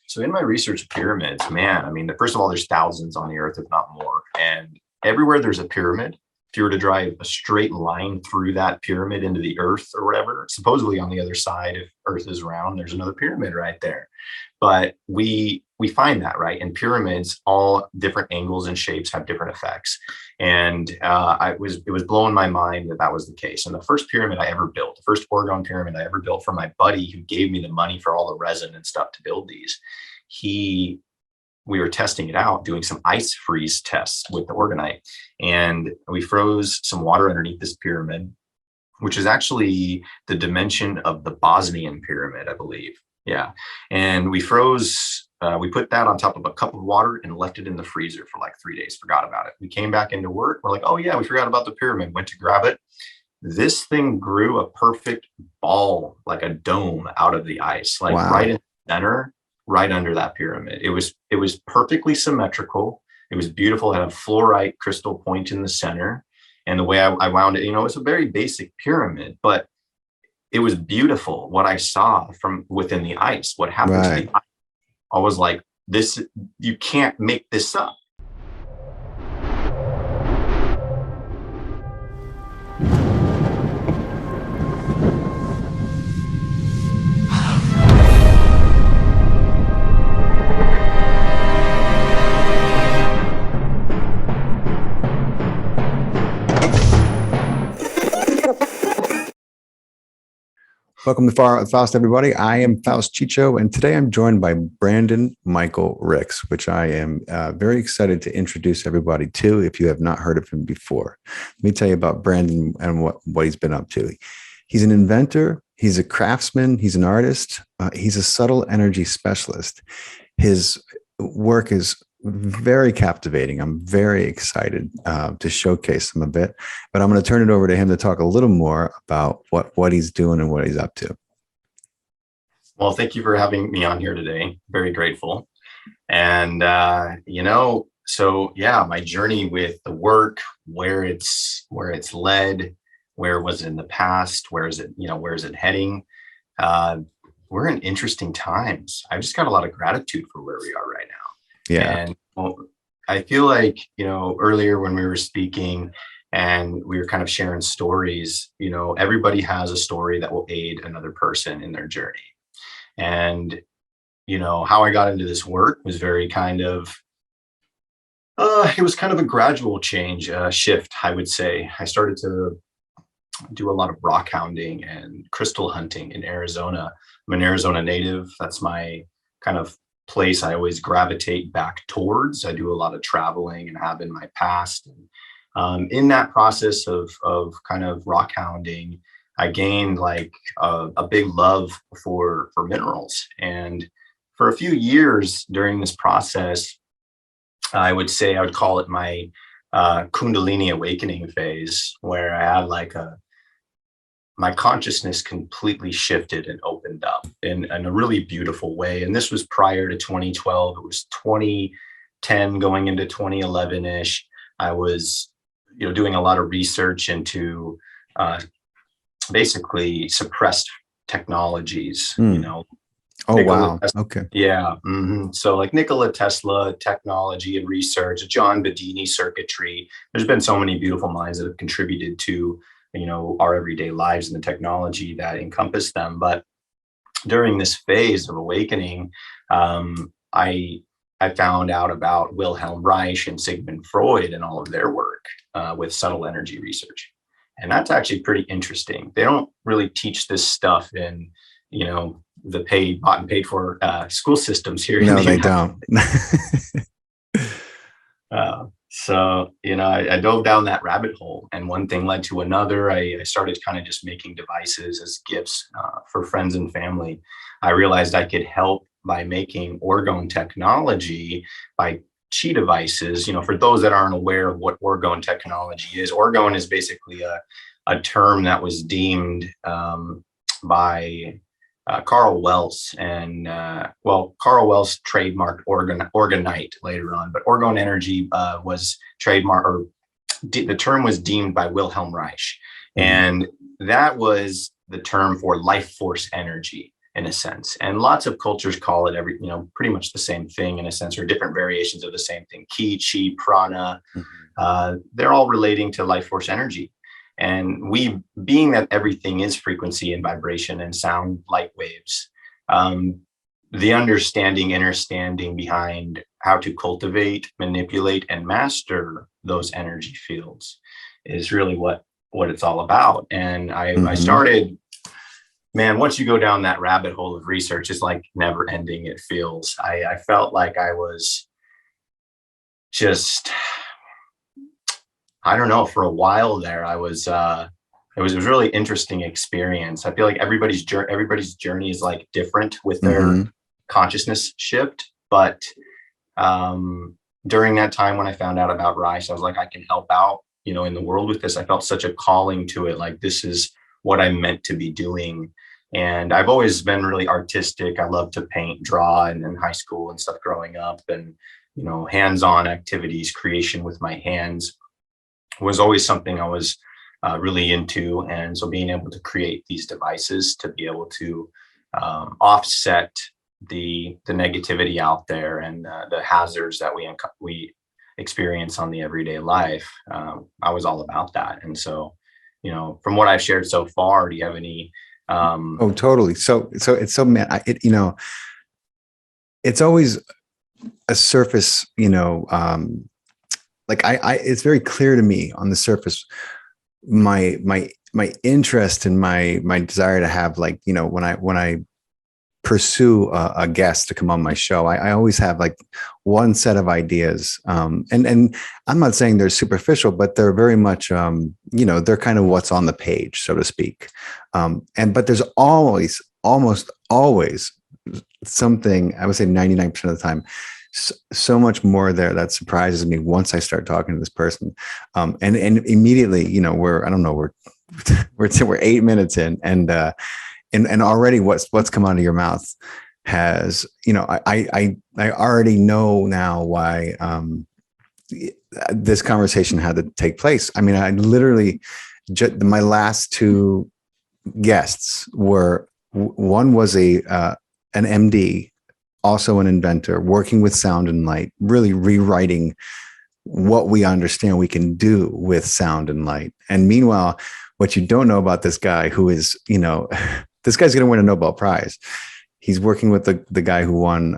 So in my research of pyramids, man, I mean, first of all, there's thousands on the earth, if not more. And everywhere there's a pyramid, if you were to drive a straight line through that pyramid into the earth or whatever, supposedly on the other side, if earth is round, there's another pyramid right there. But we find that, right? And pyramids, all different angles and shapes have different effects. And it was blowing my mind that that was the case. And the first pyramid I ever built, the first Orgone pyramid I ever built for my buddy who gave me the money for all the resin and stuff to build these, we were testing it out, doing some ice freeze tests with the orgonite. And we froze some water underneath this pyramid, which is actually the dimension of the Bosnian pyramid, I believe. Yeah. And we froze, we put that on top of a cup of water and left it in the freezer for like 3 days, forgot about it. We came back into work. We're like, oh yeah, we forgot about the pyramid, went to grab it. This thing grew a perfect ball, like a dome out of the ice, like Wow. right in the center, right under that pyramid. It was perfectly symmetrical. It was beautiful. It had a fluorite crystal point in the center. And the way I wound it, it's a very basic pyramid, but it was beautiful what I saw from within the ice. What happened to the ice? I was like, this, you can't make this up. Welcome to Faust, everybody. I am Faust Chicho, and today I'm joined by Brandon Michael Ricks, which I am very excited to introduce everybody to if you have not heard of him before. Let me tell you about Brandon and what he's been up to. He's an inventor. He's a craftsman. He's an artist. He's a subtle energy specialist. His work is very captivating. I'm very excited to showcase him a bit, but I'm going to turn it over to him to talk a little more about what he's doing and what he's up to. Well, thank you for having me on here today. Very grateful. And, so yeah, my journey with the work, where it's led, where was it in the past, where is it heading? We're in interesting times. I've just got a lot of gratitude for where we are right now. Yeah. And I feel like, earlier when we were speaking and we were kind of sharing stories, everybody has a story that will aid another person in their journey. And, how I got into this work was very kind of, it was kind of a gradual shift, I would say. I started to do a lot of rock hounding and crystal hunting in Arizona. I'm an Arizona native. That's my kind of place I always gravitate back towards. I do a lot of traveling and have in my past. And in that process of kind of rock hounding, I gained like a big love for minerals. And for a few years during this process, I would call it my Kundalini awakening phase, where I had my consciousness completely shifted and opened up in a really beautiful way. And this was prior to 2012. It was 2010 going into 2011-ish. I was, doing a lot of research into basically suppressed technologies, Oh, Nicola wow. Tesla. Okay. Yeah. Mm-hmm. So like Nikola Tesla technology and research, John Bedini circuitry. There's been so many beautiful minds that have contributed to our everyday lives and the technology that encompass them. But during this phase of awakening, I found out about Wilhelm Reich and Sigmund Freud and all of their work with subtle energy research. And that's actually pretty interesting. They don't really teach this stuff in, the bought and paid for school systems here. No, they don't. So, I dove down that rabbit hole, and one thing led to another. I started kind of just making devices as gifts for friends and family. I realized I could help by making Orgone technology by chi devices. For those that aren't aware of what Orgone technology is, Orgone is basically a term that was deemed by Carl Wells, and Carl Wells trademarked orgonite later on, but Orgone energy was trademarked, or the term was deemed by Wilhelm Reich, and that was the term for life force energy. in a sense. And lots of cultures call it pretty much the same thing in a sense, or different variations of the same thing. Ki, chi, prana, they're all relating to life force energy. And we, being that everything is frequency and vibration and sound, light waves, the understanding behind how to cultivate, manipulate, and master those energy fields is really what it's all about. And I started, man, once you go down that rabbit hole of research, it's like never ending. It feels, I felt like I was just, I don't know, for a while there, I was, it was a really interesting experience. I feel like everybody's journey is like different with their consciousness shift. But during that time when I found out about Reich, I was like, I can help out, in the world with this. I felt such a calling to it. Like, this is what I'm meant to be doing. And I've always been really artistic. I love to paint, draw, and in high school and stuff growing up, and, hands-on activities, creation with my hands was always something I was really into. And so being able to create these devices to be able to offset the negativity out there and the hazards that we experience on the everyday life, I was all about that. And so, from what I've shared so far, do you have any oh, totally. So it's so, man, it's always a surface, like it's very clear to me on the surface, my interest and my desire to have, like, when I pursue a guest to come on my show, I always have like one set of ideas. And I'm not saying they're superficial, but they're very much, they're kind of what's on the page, so to speak. But there's almost always something, I would say 99% of the time, so much more there that surprises me once I start talking to this person. And immediately, we're 8 minutes in, and already what's come out of your mouth has, I already know now why this conversation had to take place. I mean, I literally, my last two guests were, one was an MD, also an inventor, working with sound and light, really rewriting what we understand we can do with sound and light. And meanwhile, what you don't know about this guy, who is, this guy's going to win a Nobel Prize. He's working with the guy who won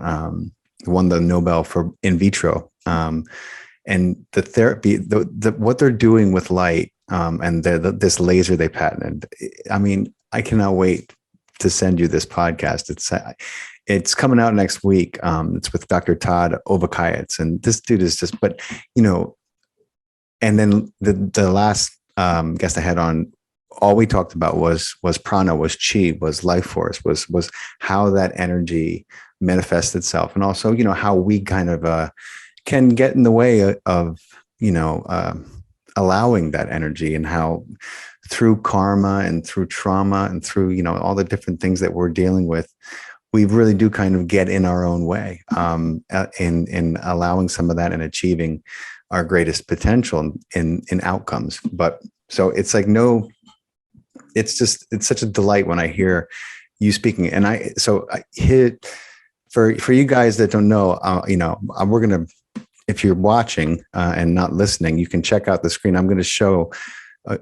the Nobel for in vitro. And the therapy, what they're doing with light, and this laser they patented. I mean, I cannot wait to send you this podcast. It's coming out next week. It's with Dr. Todd Obakayetz, and this dude is just, and then the last guest I had on, all we talked about was prana, was chi, was life force, was how that energy manifests itself, and also, how we kind of can get in the way of allowing that energy, and how through karma and through trauma and through all the different things that we're dealing with, we really do kind of get in our own way in allowing some of that and achieving our greatest potential in outcomes. But so it's like, it's such a delight when I hear you speaking. And I hit for you guys that don't know, we're going to, if you're watching and not listening, you can check out the screen. I'm going to show,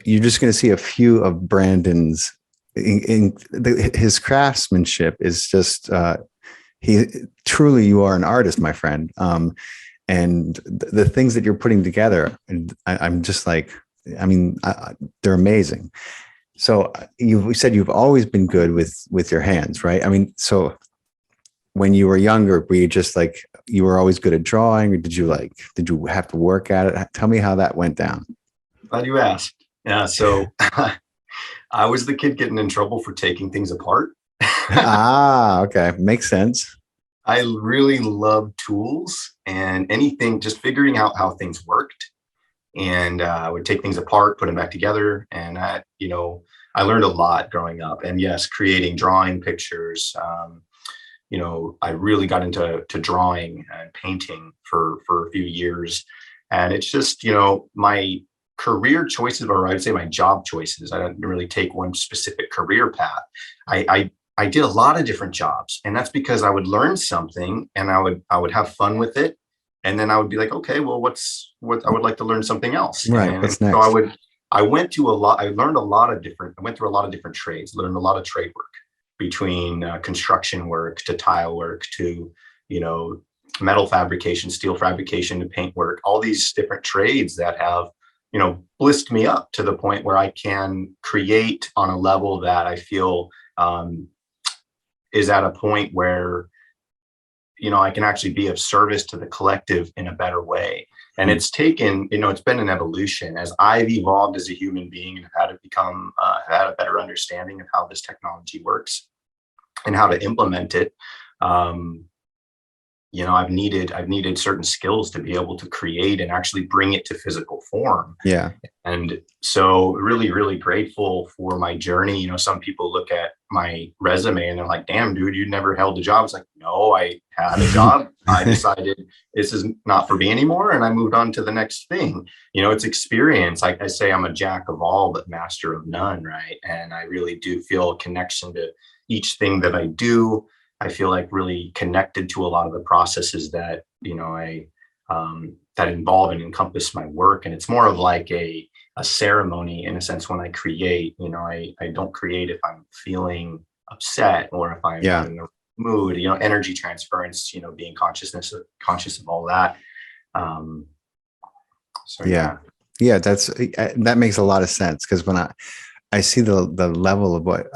you're just going to see a few of Brandon's, his craftsmanship is just, you are an artist, my friend. And the things that you're putting together, I'm just like, they're amazing. So you said you've always been good with your hands, right? I mean, so when you were younger, were you just like, you were always good at drawing, or did you have to work at it? Tell me how that went down. Glad you asked. Yeah. So I was the kid getting in trouble for taking things apart. Okay. Makes sense. I really loved tools and anything, just figuring out how things worked. And I would take things apart, put them back together. And I learned a lot growing up. And yes, creating, drawing pictures. I really got into drawing and painting for a few years. And it's just, my career choices, or I'd say my job choices. I didn't really take one specific career path. I I did a lot of different jobs, and that's because I would learn something and I would have fun with it. And then I would be like, okay, well, what I would like to learn something else. Right. And What's so next? I learned a lot of different, I went through a lot of different trades, learned a lot of trade work between construction work to tile work to, you know, metal fabrication, steel fabrication to paint work, all these different trades that have, blissed me up to the point where I can create on a level that I feel um, is at a point where, I can actually be of service to the collective in a better way. And it's taken, it's been an evolution as I've evolved as a human being and had to become, had a better understanding of how this technology works and how to implement it. Um, I've needed certain skills to be able to create and actually bring it to physical form. Yeah. And so really, really grateful for my journey. Some people look at my resume and they're like, damn, dude, you never held a job. It's like, no, I had a job. I decided this is not for me anymore. And I moved on to the next thing. It's experience. Like I say, I'm a jack of all, but master of none. Right. And I really do feel a connection to each thing that I do. I feel like really connected to a lot of the processes that, that involve and encompass my work. And it's more of like a ceremony in a sense when I create. I don't create if I'm feeling upset or if I'm Yeah. not in the mood, energy transference, being conscious of all that. Um, so Yeah. Yeah. That makes a lot of sense. Cause when I see the level of what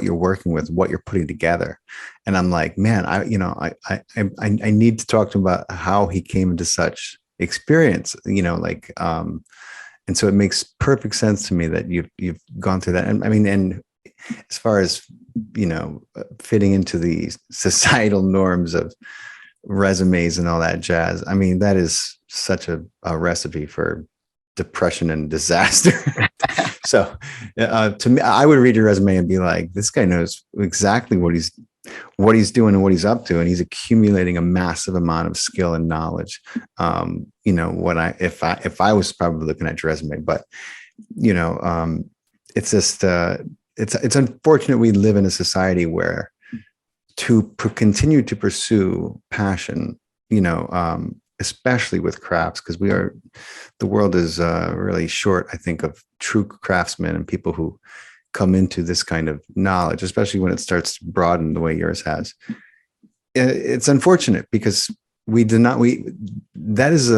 you're working with, what you're putting together. And I'm like, man, I need to talk to him about how he came into such experience, and so it makes perfect sense to me that you've gone through that. And I mean, and as far as, fitting into the societal norms of resumes and all that jazz, I mean, that is such a recipe for depression and disaster. So to me, I would read your resume and be like, this guy knows exactly what he's doing and what he's up to. And he's accumulating a massive amount of skill and knowledge. If I was probably looking at your resume, but, it's just, it's unfortunate we live in a society where to continue to pursue passion, especially with crafts, because the world is really short, I think, of true craftsmen and people who come into this kind of knowledge, especially when it starts to broaden the way yours has. It's unfortunate because that is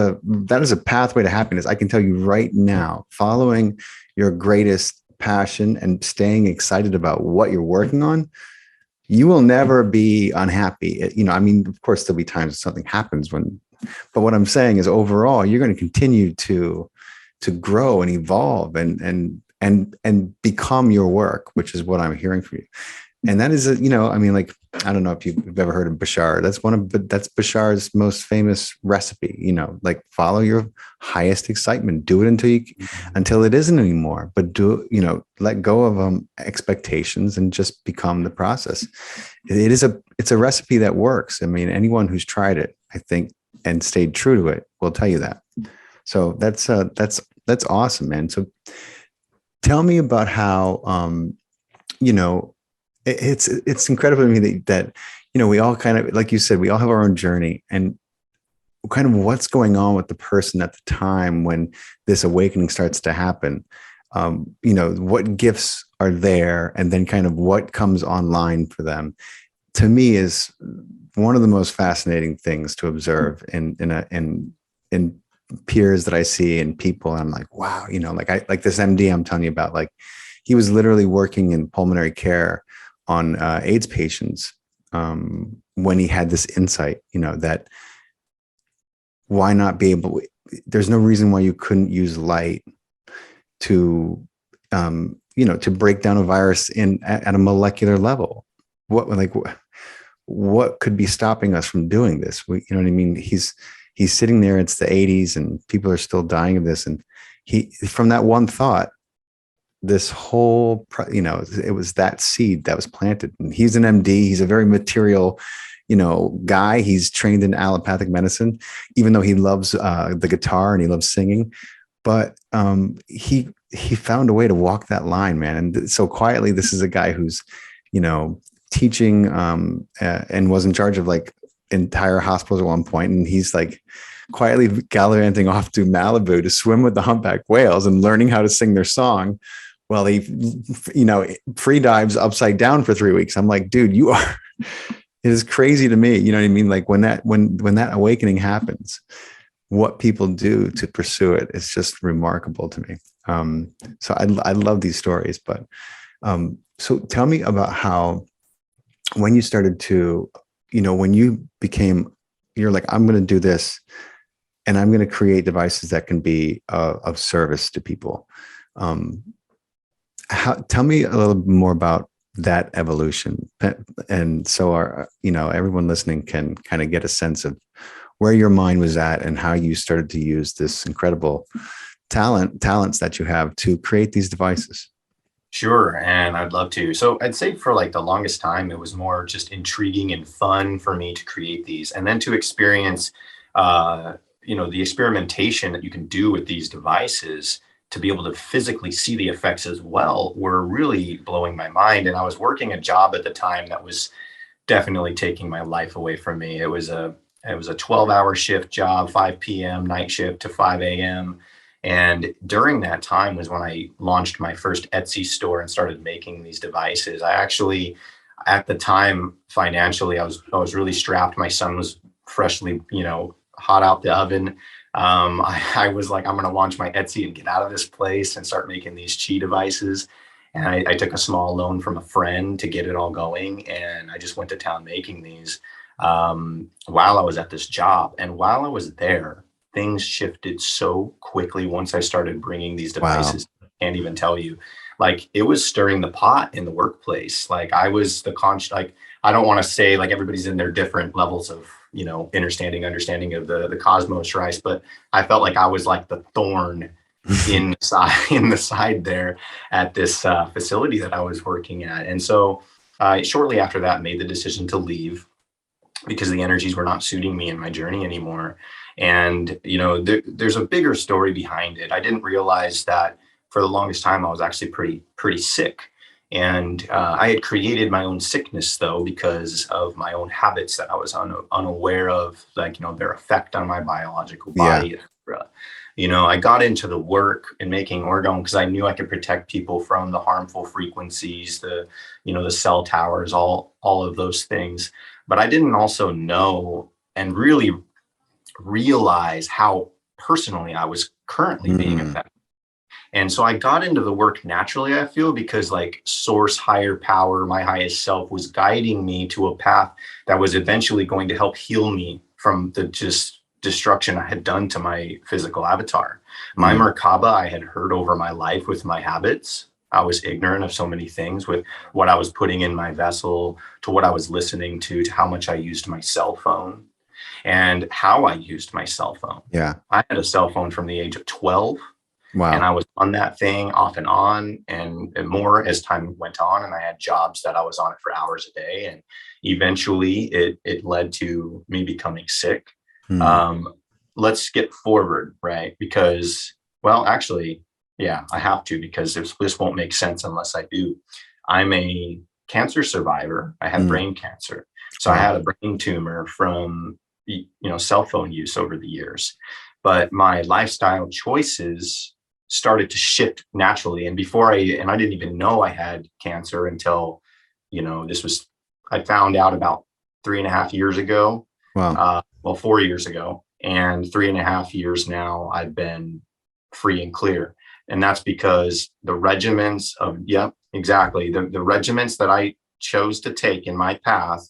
a pathway to happiness. I can tell you right now, following your greatest passion and staying excited about what you're working on, you will never be unhappy. I mean, of course, there'll be times when something happens but what I'm saying is overall, you're going to continue to grow and evolve and become your work, which is what I'm hearing from you. And that is, I don't know if you've ever heard of Bashar. That's Bashar's most famous recipe, follow your highest excitement, do it until it isn't anymore, but let go of expectations and just become the process. It's a recipe that works. I mean, anyone who's tried it, I think, and stayed true to it will tell you that. So that's awesome, man. So tell me about how, it's incredible to me that we all kind of, like you said, we all have our own journey and kind of what's going on with the person at the time when this awakening starts to happen. What gifts are there and then kind of what comes online for them, to me, is one of the most fascinating things to observe in peers that I see and people. And I'm like, wow, like this MD I'm telling you about, like he was literally working in pulmonary care on AIDS patients when he had this insight, that why not be able, there's no reason why you couldn't use light to, to break down a virus at a molecular level. What could be stopping us from doing this? You know what I mean? He's sitting there, it's the 80s and people are still dying of this. And from that one thought, this whole, it was that seed that was planted. And he's an MD. He's a very material, guy. He's trained in allopathic medicine, even though he loves the guitar and he loves singing. But he found a way to walk that line, man. And so quietly, this is a guy who's, teaching and was in charge of like entire hospitals at one point, and he's like quietly gallivanting off to Malibu to swim with the humpback whales and learning how to sing their song while he, free dives upside down for 3 weeks. I'm like, dude, you are, it is crazy to me. You know what I mean? Like when that awakening happens, what people do to pursue it, it's just remarkable to me. So I love these stories, but so tell me about how, when you started to, when you became, you're like, I'm going to do this and I'm going to create devices that can be of service to people. Tell me a little bit more about that evolution. And so everyone listening can kind of get a sense of where your mind was at and how you started to use this incredible talents that you have to create these devices. Sure, and I'd love to. So I'd say for like the longest time, it was more just intriguing and fun for me to create these, and then to experience, the experimentation that you can do with these devices to be able to physically see the effects as well were really blowing my mind. And I was working a job at the time that was definitely taking my life away from me. It was a 12-hour shift job, 5 p.m. night shift to 5 a.m. And during that time was when I launched my first Etsy store and started making these devices. I actually, at the time, financially, I was really strapped. My son was freshly, hot out the oven. I was like, I'm going to launch my Etsy and get out of this place and start making these chi devices. And I took a small loan from a friend to get it all going. And I just went to town making these while I was at this job. And while I was there, things shifted so quickly once I started bringing these devices. Wow. I can't even tell you. Like, it was stirring the pot in the workplace. Like, I was I don't want to say like everybody's in their different levels of, understanding of the cosmos, right? But I felt like I was like the thorn in the side there at this facility that I was working at. And so shortly after that, made the decision to leave because the energies were not suiting me in my journey anymore. And, there's a bigger story behind it. I didn't realize that for the longest time, I was actually pretty sick. And I had created my own sickness, though, because of my own habits that I was unaware of, like, their effect on my biological body. Yeah. I got into the work in making orgone because I knew I could protect people from the harmful frequencies, the cell towers, all of those things. But I didn't also know and really realize how personally I was currently being affected. And so I got into the work naturally, I feel, because like source, higher power, my highest self was guiding me to a path that was eventually going to help heal me from the just destruction I had done to my physical avatar. My Merkaba I had heard over my life with my habits. I was ignorant of so many things with what I was putting in my vessel, to what I was listening to how much I used my cell phone and how I used my cell phone. Yeah. I had a cell phone from the age of 12. Wow. And I was on that thing off and on and more as time went on. And I had jobs that I was on it for hours a day. And eventually it led to me becoming sick. Let's get forward, right? Because, well, actually, yeah, I have to, because this won't make sense unless I do. I'm a cancer survivor. I had brain cancer. So I had a brain tumor from, cell phone use over the years. But my lifestyle choices started to shift naturally. And I didn't even know I had cancer until, I found out about 3.5 years ago. Wow. 4 years ago, and 3.5 years now, I've been free and clear. And that's because the regiments of, exactly. The regiments that I chose to take in my path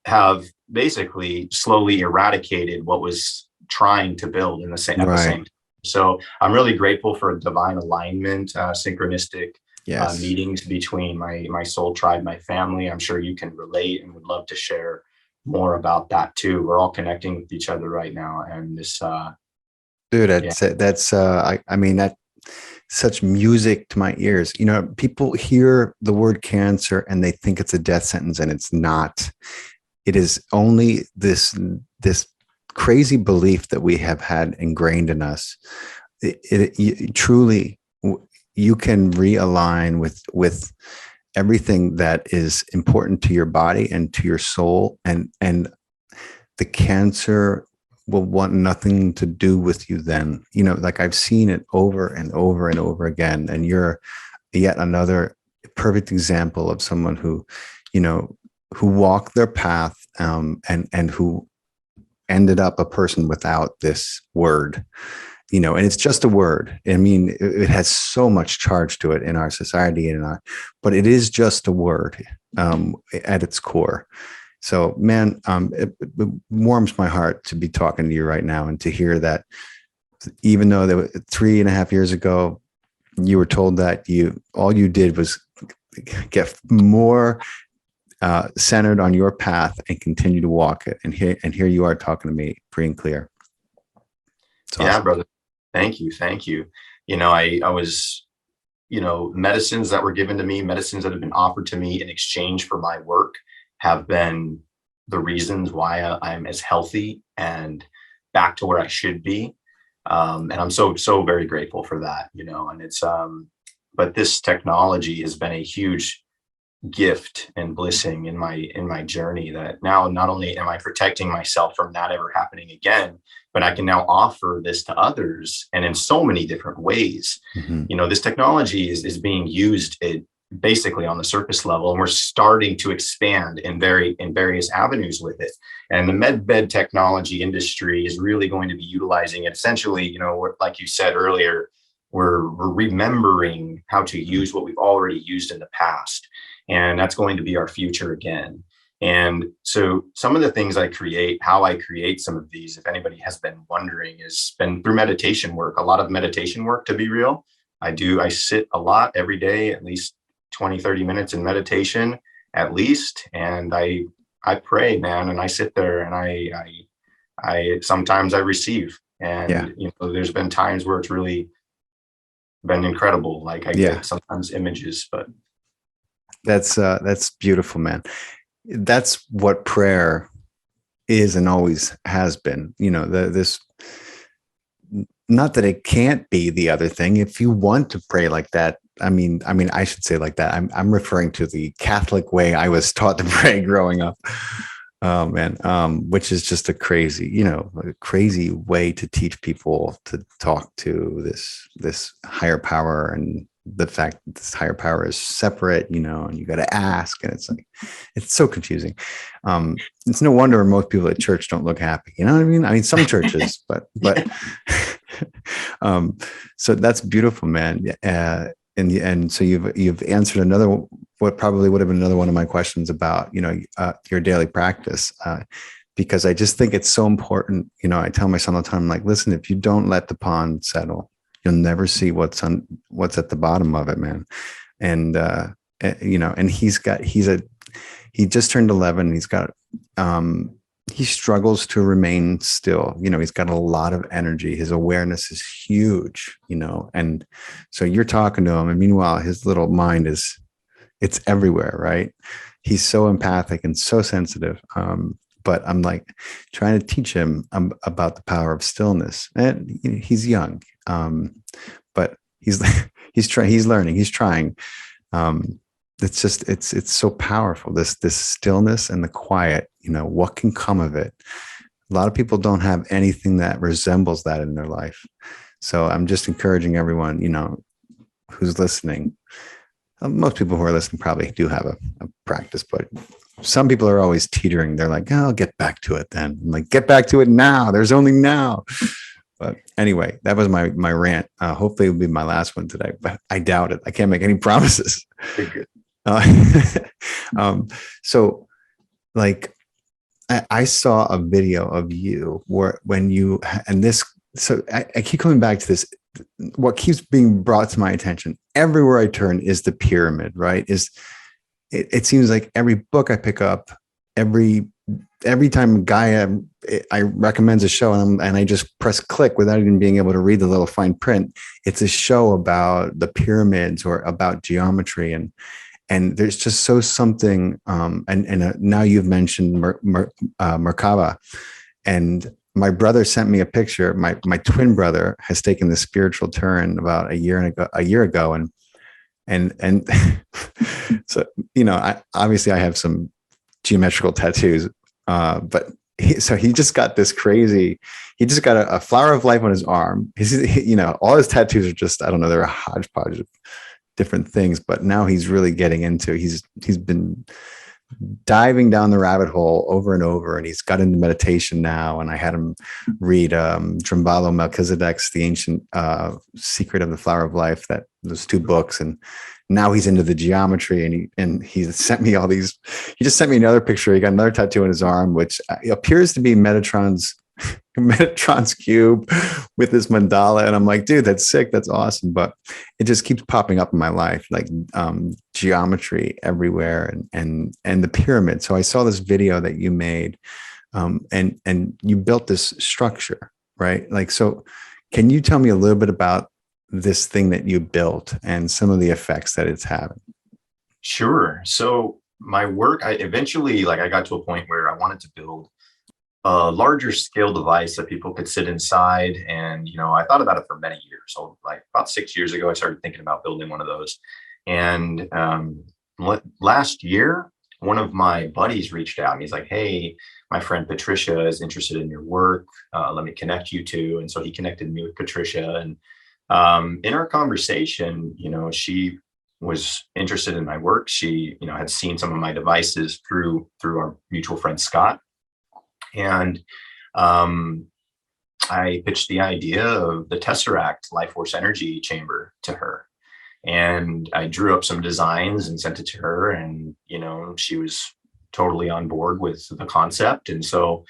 have basically slowly eradicated what was trying to build at the same time. So I'm really grateful for divine alignment, synchronistic meetings between my soul tribe, my family. I'm sure you can relate and would love to share more about that too. We're all connecting with each other right now. And this, dude, that's such music to my ears. People hear the word cancer and they think it's a death sentence, and it's not. It is only this crazy belief that we have had ingrained in us. Truly, you can realign with everything that is important to your body and to your soul, and the cancer will want nothing to do with you then. Like I've seen it over and over and over again. And you're yet another perfect example of someone who walked their path, and who ended up a person without this word, and it's just a word. I mean, it has so much charge to it in our society, but it is just a word at its core. So, man, it warms my heart to be talking to you right now, and to hear that even though 3.5 years ago, you were told that all you did was get more centered on your path and continue to walk it. And here you are talking to me free and clear. It's awesome. Yeah, brother. Thank you. I was, medicines that were given to me, medicines that have been offered to me in exchange for my work, have been the reasons why I'm as healthy and back to where I should be. And I'm so very grateful for that, and it's, but this technology has been a huge gift and blessing in my journey, that now not only am I protecting myself from that ever happening again, but I can now offer this to others, and in so many different ways. Mm-hmm. This technology is being used basically on the surface level, and we're starting to expand in various avenues with it. And the med technology industry is really going to be utilizing it. Essentially, like you said earlier, we're remembering how to use what we've already used in the past, and that's going to be our future again. And so some of the things how I create some of these, if anybody has been wondering, has been through meditation work. A lot of meditation work, to be real. I sit a lot every day, at least 20-30 minutes in meditation at least, and I pray, man, and I sit there, and I sometimes I receive, and there's been times where it's really been incredible. Like I get sometimes images, but that's beautiful, man. That's what prayer is and always has been. This, not that it can't be the other thing. If you want to pray like that, I mean, I should say like that. I'm referring to the Catholic way I was taught to pray growing up. Oh man, which is just a crazy way to teach people to talk to this higher power, and the fact that this higher power is separate, and you got to ask, and it's so confusing. It's no wonder most people at church don't look happy. You know what I mean? I mean, some churches, but so that's beautiful, man. And so you've answered another, what probably would have been another one of my questions about, your daily practice, because I just think it's so important. I tell my son all the time, I'm like, listen, if you don't let the pond settle, you'll never see what's at the bottom of it, man. And, and he just turned 11. He's got, he struggles to remain still. He's got a lot of energy. His awareness is huge, and so you're talking to him, and meanwhile, his little mind it's everywhere, right? He's so empathic and so sensitive. But I'm like trying to teach him about the power of stillness, and he's young, but he's learning, he's trying. It's just, it's so powerful. This stillness and the quiet, what can come of it? A lot of people don't have anything that resembles that in their life. So I'm just encouraging everyone, who's listening. Most people who are listening probably do have a practice, but some people are always teetering. They're like, I'll get back to it then. I'm like, get back to it now. There's only now. But anyway, that was my rant. Hopefully it'll be my last one today, but I doubt it. I can't make any promises. Good. So like I saw a video of you so I keep coming back to this. What keeps being brought to my attention everywhere I turn is the pyramid, right? It seems like every book I pick up, every time Gaia I recommends a show, and I just press click without even being able to read the little fine print, it's a show about the pyramids or about geometry, and there's just something. And now you've mentioned Merkaba, and my brother sent me a picture. My twin brother has taken the spiritual turn about a year ago, and And so, I obviously I have some geometrical tattoos, but he just got this crazy. He just got a flower of life on his arm. All his tattoos are just, I don't know, they're a hodgepodge of different things. But now he's really getting into. He's been diving down the rabbit hole over and over, and he's got into meditation now. And I had him read Trimbalo Melchizedek's The Ancient Secret of the Flower of Life, those 2 books. And now he's into the geometry, and he sent me all these. He just sent me another picture. He got another tattoo on his arm, which appears to be Metatron's cube with this mandala. And I'm like, dude, that's sick. That's awesome. But it just keeps popping up in my life, like geometry everywhere, and the pyramid. So I saw this video that you made, and you built this structure, right? Like, so can you tell me a little bit about this thing that you built and some of the effects that it's having? Sure. So my work, I eventually, I got to a point where I wanted to build a larger scale device that people could sit inside. And, I thought about it for many years. So about 6 years ago, I started thinking about building one of those. And last year, one of my buddies reached out and he's like, hey, my friend Patricia is interested in your work. Let me connect you two. And so he connected me with Patricia. And in our conversation, she was interested in my work. She, had seen some of my devices through our mutual friend, Scott. And I pitched the idea of the Tesseract life force energy chamber to her. And I drew up some designs and sent it to her. And, she was totally on board with the concept. And so,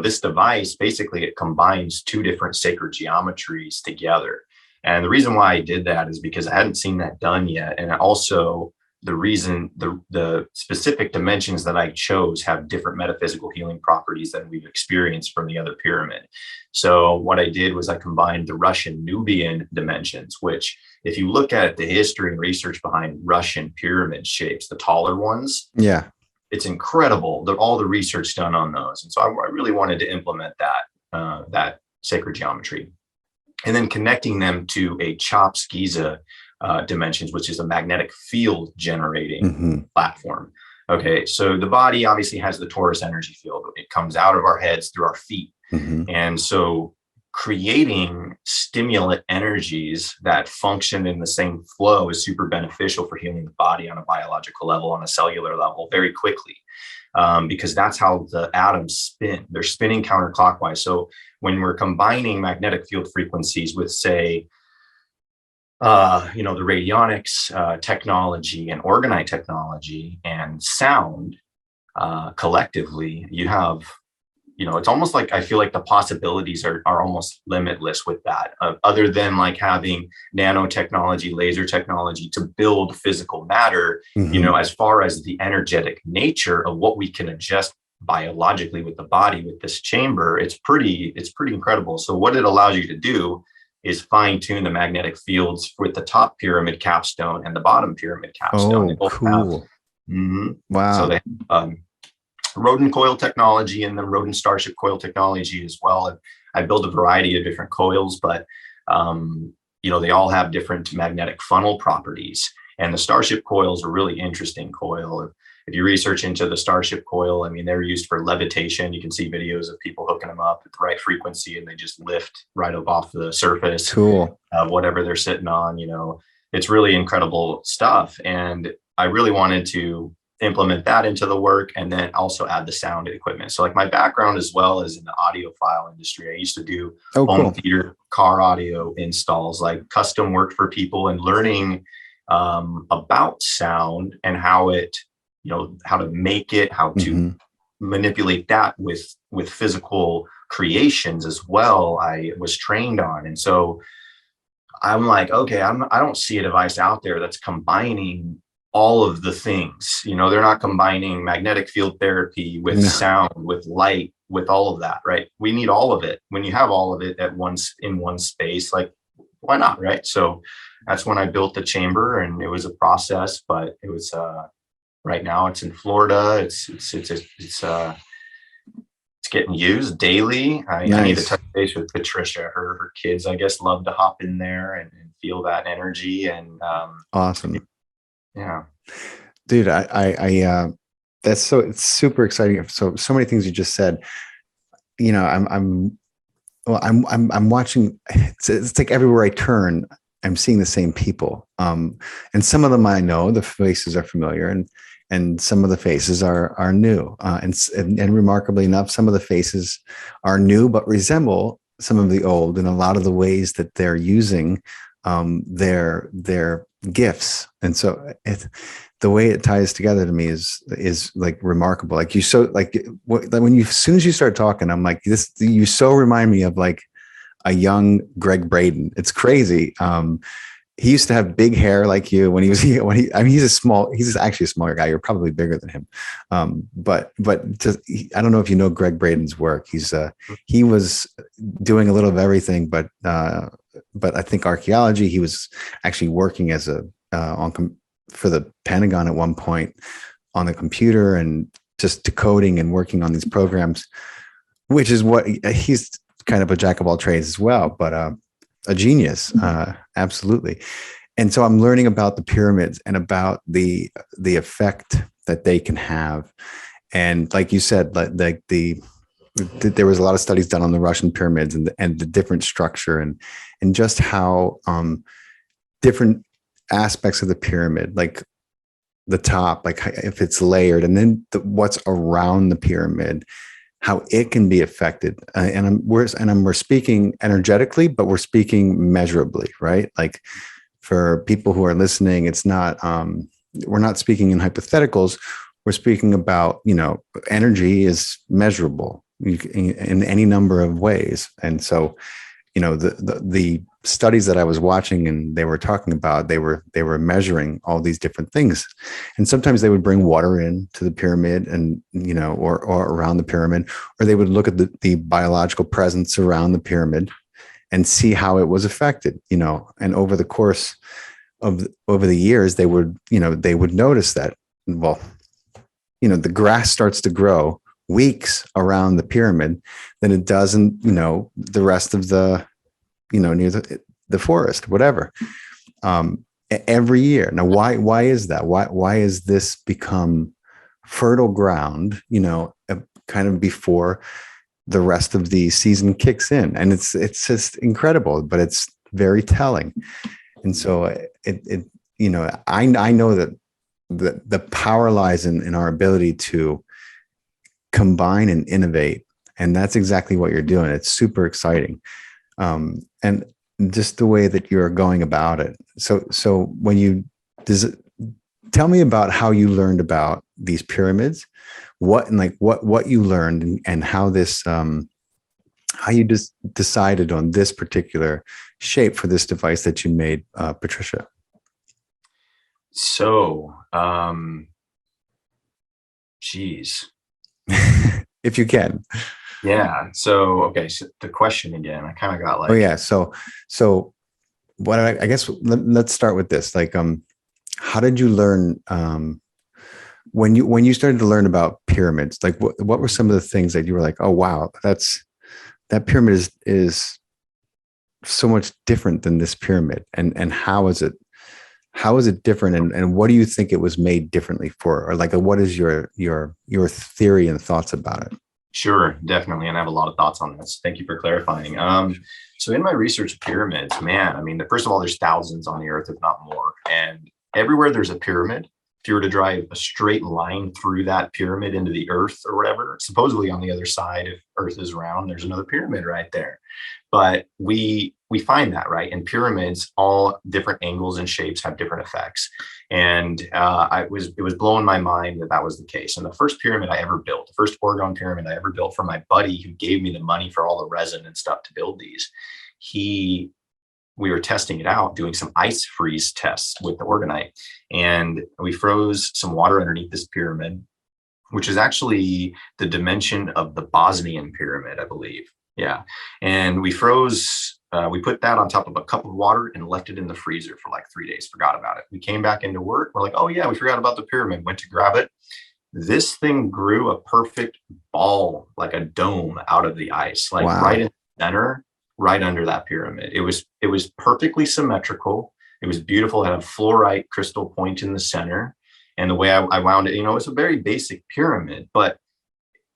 this device, basically, it combines 2 different sacred geometries together. And the reason why I did that is because I hadn't seen that done yet. And also the reason the specific dimensions that I chose have different metaphysical healing properties than we've experienced from the other pyramid. So what I did was I combined the Russian Nubian dimensions, which if you look at the history and research behind Russian pyramid shapes, the taller ones, it's incredible all the research done on those. And so I really wanted to implement that sacred geometry, and then connecting them to a CHOPS Giza dimensions, which is a magnetic field generating platform. Okay, so the body obviously has the torus energy field. It comes out of our heads through our feet. And so creating stimulant energies that function in the same flow is super beneficial for healing the body on a biological level, on a cellular level, very quickly, because that's how the atoms spin. They're spinning counterclockwise. So when we're combining magnetic field frequencies with, say, the radionics technology and orgonite technology and sound, collectively, you have, it's almost like I feel like the possibilities are almost limitless with that, other than having nanotechnology, laser technology to build physical matter. As far as the energetic nature of what we can adjust biologically with the body with this chamber, it's pretty incredible. So what it allows you to do is fine tune the magnetic fields with the top pyramid capstone and the bottom pyramid capstone. Oh, cool. Wow. So they rodent coil technology and the rodent starship coil technology as well. And I built a variety of different coils, but they all have different magnetic funnel properties. And the starship coil is a really interesting coil. If you research into the starship coil, they're used for levitation. You can see videos of people hooking them up at the right frequency and they just lift right up off the surface of whatever they're sitting on. It's really incredible stuff. And I really wanted to implement that into the work and then also add the sound equipment. So my background as well is in the audiophile industry. I used to do home theater, car audio installs, custom work for people, and learning about sound and how it, how to make it, how to manipulate that with physical creations as well. I was trained on. And so I'm like, okay, I don't see a device out there that's combining all of the things. They're not combining magnetic field therapy with sound, with light, with all of that, right? We need all of it. When you have all of it at once in one space, why not, right? So that's when I built the chamber, and it was a process, but it was right now it's in Florida. It's getting used daily. I need to Nice. touch base with Patricia. Her kids, I guess, love to hop in there and feel that energy. And Awesome. yeah. Dude, that's it's super exciting. So many things you just said. I'm watching. It's like everywhere I turn, I'm seeing the same people. And some of them I know the faces are familiar, and some of the faces are new. And remarkably enough, some of the faces are new but resemble some of the old in a lot of the ways that they're using their gifts. And so the way it ties together to me is like remarkable. Like when you, as soon as you start talking, I'm like, you so remind me of like a young Greg Braden. It's crazy. He used to have big hair like you when I mean, he's actually a smaller guy. You're probably bigger than him. But I don't know if you know Greg Braden's work. He was doing a little of everything, but I think archaeology, he was actually working as for the Pentagon at one point on the computer and just decoding and working on these programs, which is what he's kind of a jack of all trades as well, but a genius, absolutely. And so I'm learning about the pyramids and about the effect that they can have. And like you said, like there was a lot of studies done on the Russian pyramids and the different structure and just how different aspects of the pyramid, like the top, like if it's layered, and then what's around the pyramid, how it can be affected. We're speaking energetically, but we're speaking measurably, right? Like for people who are listening, it's not, we're not speaking in hypotheticals. We're speaking about, energy is measurable in any number of ways. And so, the studies that I was watching and they were talking about, they were measuring all these different things. And sometimes they would bring water in to the pyramid and, or around the pyramid, or they would look at the biological presence around the pyramid and see how it was affected, and over the course of over the years, they would notice that, well, the grass starts to grow weeks around the pyramid than it does in, the rest of the, near the forest, whatever, every year. Now, why is that? Why is this become fertile ground, kind of before the rest of the season kicks in? And it's just incredible, but it's very telling. And so I know that the power lies in our ability to combine and innovate. And that's exactly what you're doing. It's super exciting. And just the way that you're going about it. So when tell me about how you learned about these pyramids, what you learned and how this, how you just decided on this particular shape for this device that you made, Patricia. So, geez. If you can. Yeah. So, okay. So the question again, I kind of got like, oh yeah. So what I guess let's start with this. Like, how did you learn, when you started to learn about pyramids, like what were some of the things that you were like, oh, wow, that pyramid is so much different than this pyramid. And how is it different? And what do you think it was made differently for? Or like, what is your theory and thoughts about it? Sure, definitely. And I have a lot of thoughts on this. Thank you for clarifying. So in my research of pyramids, man, I mean, first of all, there's thousands on the earth, if not more. And everywhere there's a pyramid, if you were to drive a straight line through that pyramid into the earth or whatever, supposedly on the other side, if earth is round, there's another pyramid right there. But we find that, right? In pyramids, all different angles and shapes have different effects. And it was blowing my mind that was the case. And the first pyramid I ever built, the first Orgone pyramid I ever built for my buddy who gave me the money for all the resin and stuff to build these, we were testing it out, doing some ice freeze tests with the orgonite. And we froze some water underneath this pyramid, which is actually the dimension of the Bosnian pyramid, I believe. Yeah. And we froze, we put that on top of a cup of water and left it in the freezer for like 3 days, forgot about it. We came back into work. We're like, oh yeah, we forgot about the pyramid, went to grab it. This thing grew a perfect ball, like a dome out of the ice, like Wow. right in the center, right under that pyramid. It was perfectly symmetrical. It was beautiful. It had a fluorite crystal point in the center. And the way I wound it, it's a very basic pyramid, but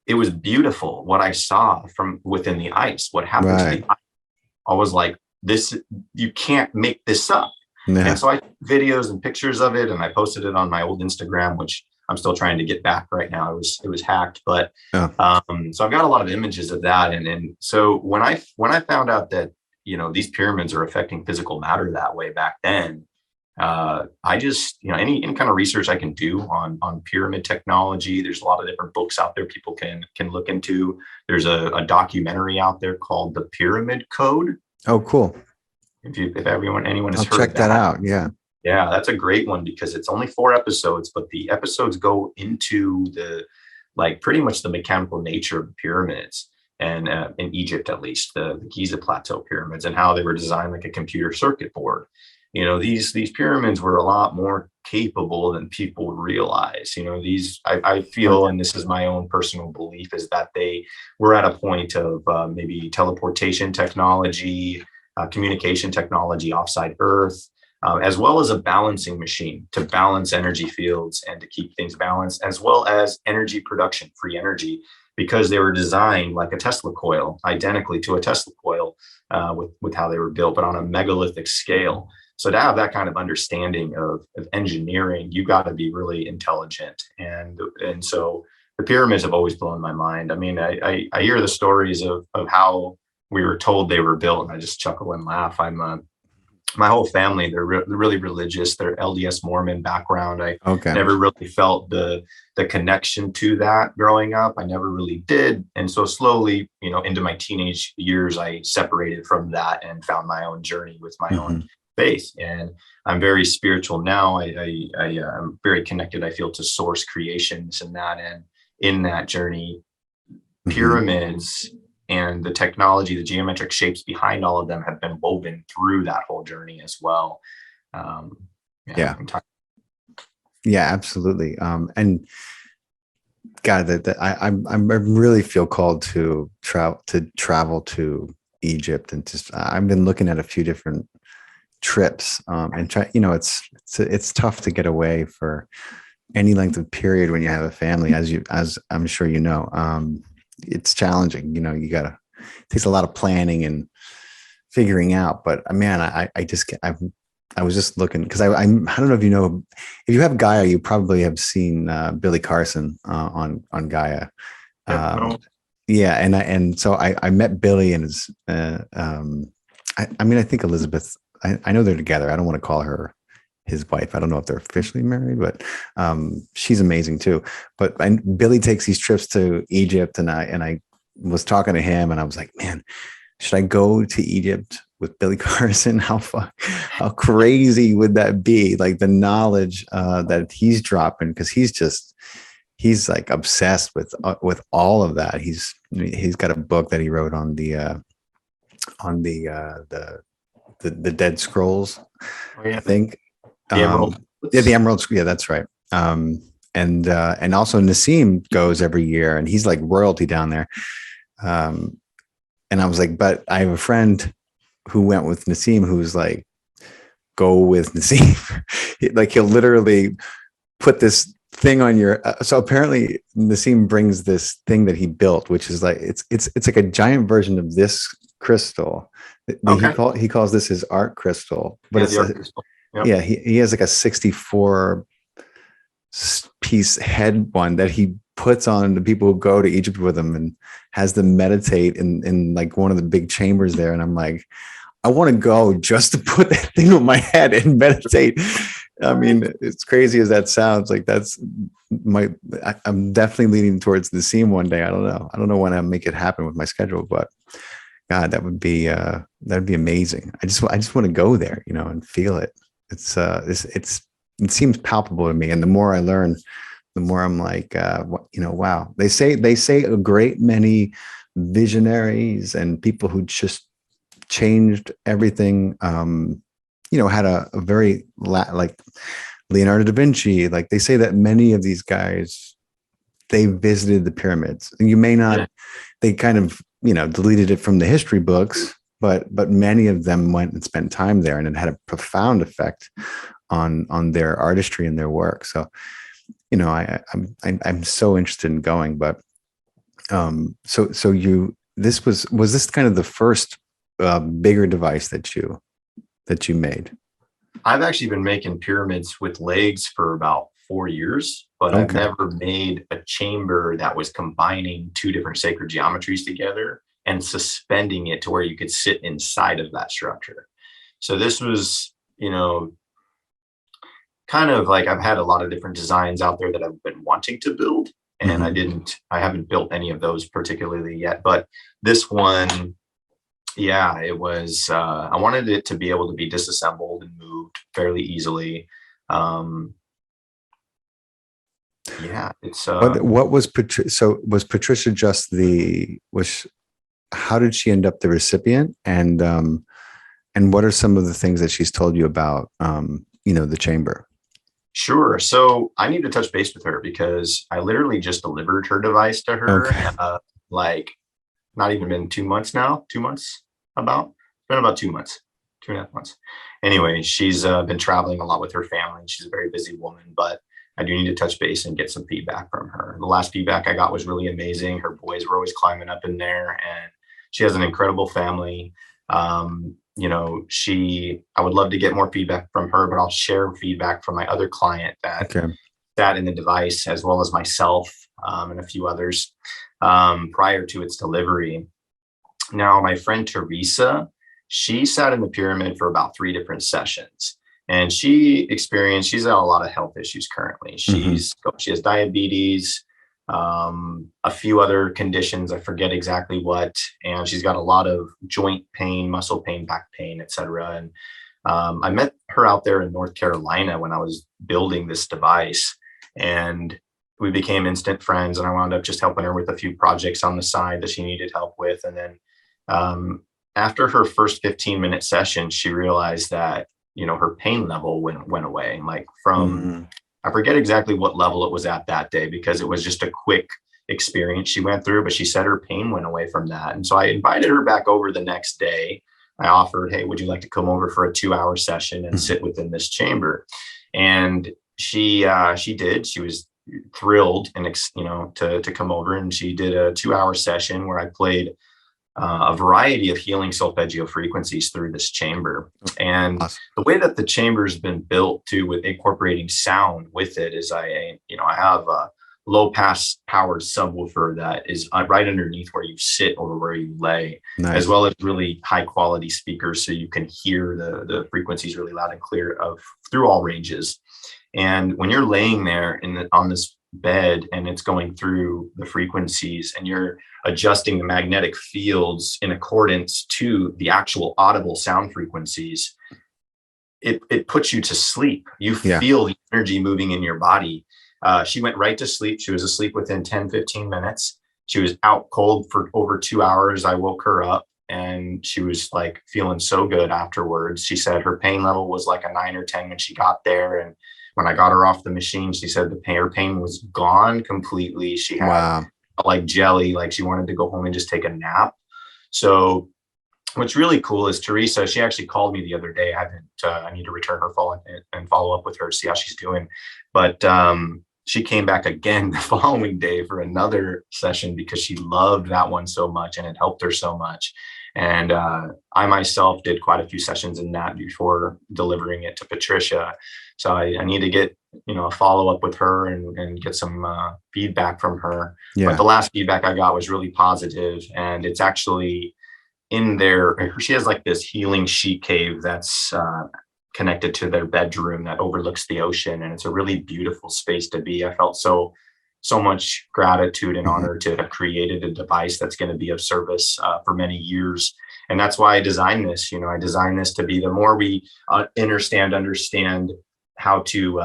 it was beautiful what I saw from within the ice. What happened to the Right. ice? I was like, this, you can't make this up. And Yeah. so I took videos and pictures of it, and I posted it on my old Instagram, which I'm still trying to get back right now. It was hacked, but Oh, so I've got a lot of images of that. And so when I found out that these pyramids are affecting physical matter that way back then, I just any kind of research I can do on pyramid technology. There's a lot of different books out there people can look into. There's a documentary out there called The Pyramid Code. oh, cool. If anyone has I'll heard check that that. out. Yeah. Yeah, that's a great one because it's only 4 episodes, but the episodes go into the like pretty much the mechanical nature of the pyramids, and in Egypt at least the Giza Plateau pyramids, and how they were designed like a computer circuit board. These pyramids were a lot more capable than people realize. I feel, and this is my own personal belief, is that they were at a point of maybe teleportation technology, communication technology offside Earth, as well as a balancing machine to balance energy fields and to keep things balanced, as well as energy production, free energy, because they were designed like a Tesla coil, identically to a Tesla coil, with how they were built, but on a megalithic scale. So to have that kind of understanding of engineering, you got to be really intelligent. And so the pyramids have always blown my mind. I mean, I hear the stories of how we were told they were built, and I just chuckle and laugh. My whole family, they're really religious. They're LDS Mormon background. I Okay. never really felt the connection to that growing up. I never really did. And so slowly, into my teenage years, I separated from that and found my own journey with my own Hmm. faith. And I'm very spiritual now. I'm very connected, I feel, to source creations and that. And in that journey, Hmm. pyramids and the technology, the geometric shapes behind all of them have been woven through that whole journey as well. Um, yeah, Yeah. Yeah, absolutely. And God, I really feel called to travel to Egypt, and just I've been looking at a few different trips, and try. It's tough to get away for any length of period when you have a family, as I'm sure you know. It's challenging. You gotta, it takes a lot of planning and figuring out. But man, I was just looking because I don't know if you know, if you have Gaia, you probably have seen Billy Carson on Gaia. Yep, Um, no, yeah, and so I met Billy and his. I mean, I think Elizabeth. I know they're together. I don't want to call her his wife. I don't know if they're officially married, but she's amazing too. But Billy takes these trips to Egypt, and I was talking to him, and I was like, man, should I go to Egypt with Billy Carson? How crazy would that be? Like the knowledge that he's dropping, because he's like obsessed with all of that. He's got a book that he wrote on the Dead Scrolls, oh, yeah, I think. the Emerald. Yeah, the Emerald. Yeah, that's right. And also Nassim goes every year, and he's like royalty down there. And I was like, but I have a friend who went with Nassim, who's like, go with Nassim. Like he'll literally put this thing on your. So apparently Nassim brings this thing that he built, which is like it's like a giant version of this crystal. Okay. He calls this his art crystal, but Yeah, it's the art crystal. Yep. yeah, he has like a 64 piece head one that he puts on the people who go to Egypt with him, and has them meditate in like one of the big chambers there. And I'm like, I want to go just to put that thing on my head and meditate. I mean, it's crazy as that sounds, like that's I'm definitely leaning towards the scene one day. I don't know when I make it happen with my schedule, but God, that'd be amazing. I just want to go there, and feel it. It seems palpable to me. And the more I learn, the more I'm like, wow. They say a great many visionaries and people who just changed everything, had a very like Leonardo da Vinci. Like they say that many of these guys they visited the pyramids. You may not, they kind of, deleted it from the history books, but many of them went and spent time there, and it had a profound effect on their artistry and their work. So, I'm so interested in going, but so was this kind of the first bigger device that you made? I've actually been making pyramids with legs for about 4 years, but I've Okay. never made a chamber that was combining two different sacred geometries together and suspending it to where you could sit inside of that structure. So this was, kind of like, I've had a lot of different designs out there that I've been wanting to build, and I haven't built any of those particularly yet, but this one, yeah, it was, I wanted it to be able to be disassembled and moved fairly easily. Yeah, it's, What was so was Patricia just how did she end up the recipient? And what are some of the things that she's told you about, the chamber? Sure. So I need to touch base with her because I literally just delivered her device to her. Okay. Like, not even been 2 months now, 2 months about. It's been about 2 months, 2.5 months. Anyway, she's been traveling a lot with her family. She's a very busy woman, but I do need to touch base and get some feedback from her. The last feedback I got was really amazing. Her boys were always climbing up in there, and she has an incredible family. I would love to get more feedback from her, but I'll share feedback from my other client that sat in the device, as well as myself, and a few others, prior to its delivery. Now, my friend Teresa, she sat in the pyramid for about 3 different sessions, and she's got a lot of health issues currently. She has diabetes, a few other conditions, I forget exactly what, and she's got a lot of joint pain, muscle pain, back pain, etc. And I met her out there in North Carolina when I was building this device, and we became instant friends, and I wound up just helping her with a few projects on the side that she needed help with. And then after her first 15-minute session, she realized that, her pain level went away, like from, I forget exactly what level it was at that day, because it was just a quick experience she went through, but she said her pain went away from that. And so I invited her back over the next day. I offered, hey, would you like to come over for a 2-hour session and sit within this chamber? And she did. She was thrilled and, to come over, and she did a 2-hour session where I played a variety of healing solfeggio frequencies through this chamber. And the way that the chamber's been built too, with incorporating sound with it, is I have a low pass powered subwoofer that is right underneath where you sit or where you lay, as well as really high quality speakers, so you can hear the frequencies really loud and clear through all ranges. And when you're laying there on this bed and it's going through the frequencies, and you're adjusting the magnetic fields in accordance to the actual audible sound frequencies, it puts you to sleep. You feel the energy moving in your body. She went right to sleep. She was asleep within 10-15 minutes. She was out cold for over 2 hours. I woke her up, and she was like feeling so good afterwards. She said her pain level was like a 9 or 10 when she got there, and when I got her off the machine, she said her pain was gone completely. She had like jelly, like she wanted to go home and just take a nap. So what's really cool is Teresa, she actually called me the other day. I need to return her call and follow up with her to see how she's doing. But she came back again the following day for another session because she loved that one so much and it helped her so much. And I myself did quite a few sessions in that before delivering it to Patricia. So I need to get, a follow up with her and get some feedback from her. But the last feedback I got was really positive, and it's actually in there. She has like this healing sheet cave that's connected to their bedroom that overlooks the ocean, and it's a really beautiful space to be. I felt so much gratitude and honor to have created a device that's going to be of service for many years. And that's why I designed this. I designed this to be, the more we understand how to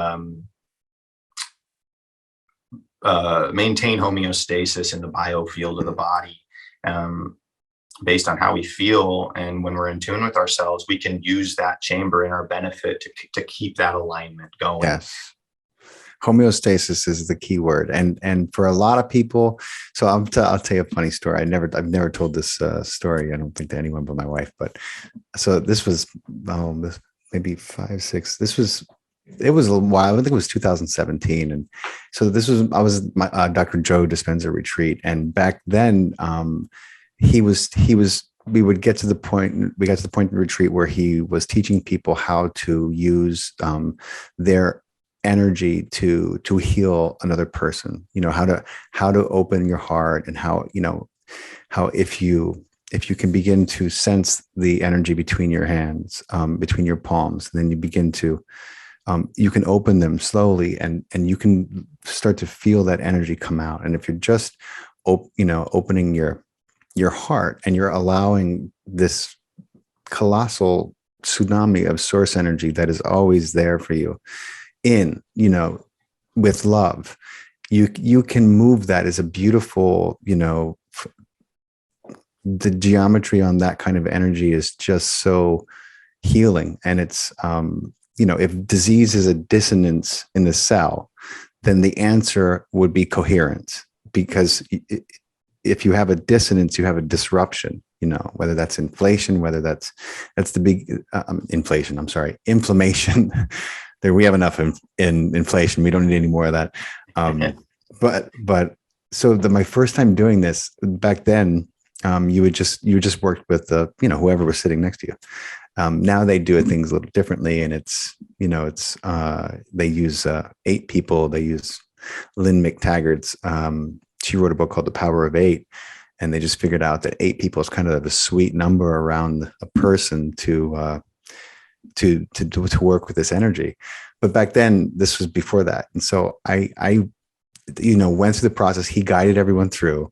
maintain homeostasis in the biofield of the body, based on how we feel. And when we're in tune with ourselves, we can use that chamber in our benefit to keep that alignment going. Yes. Homeostasis is the key word, and for a lot of people. So I'll tell you a funny story. I've never told this story. I don't think to anyone but my wife. But so this was this maybe 5, 6. It was a little while. I think it was 2017, and so I was my Dr. Joe Dispenza retreat, and back then he was we would get to the point. We got to the point in the retreat where he was teaching people how to use their energy to heal another person. How to open your heart, and how if you can begin to sense the energy between your hands, between your palms, then you begin to you can open them slowly, and you can start to feel that energy come out. And if you're just opening your heart, and you're allowing this colossal tsunami of source energy that is always there for you in, with love, you can move that as a beautiful, the geometry on that kind of energy is just so healing. And it's, if disease is a dissonance in the cell, then the answer would be coherence, because if you have a dissonance, you have a disruption, whether that's inflation, whether that's the big inflation. I'm sorry, inflammation. There, we have enough in inflation. We don't need any more of that. But so my first time doing this back then, you just worked with whoever was sitting next to you. Now they do things a little differently, and it's they use 8 people. They use Lynn McTaggart's. She wrote a book called The Power of 8, and they just figured out that 8 people is kind of a sweet number around a person to work with this energy. But back then, this was before that, and so I went through the process. He guided everyone through.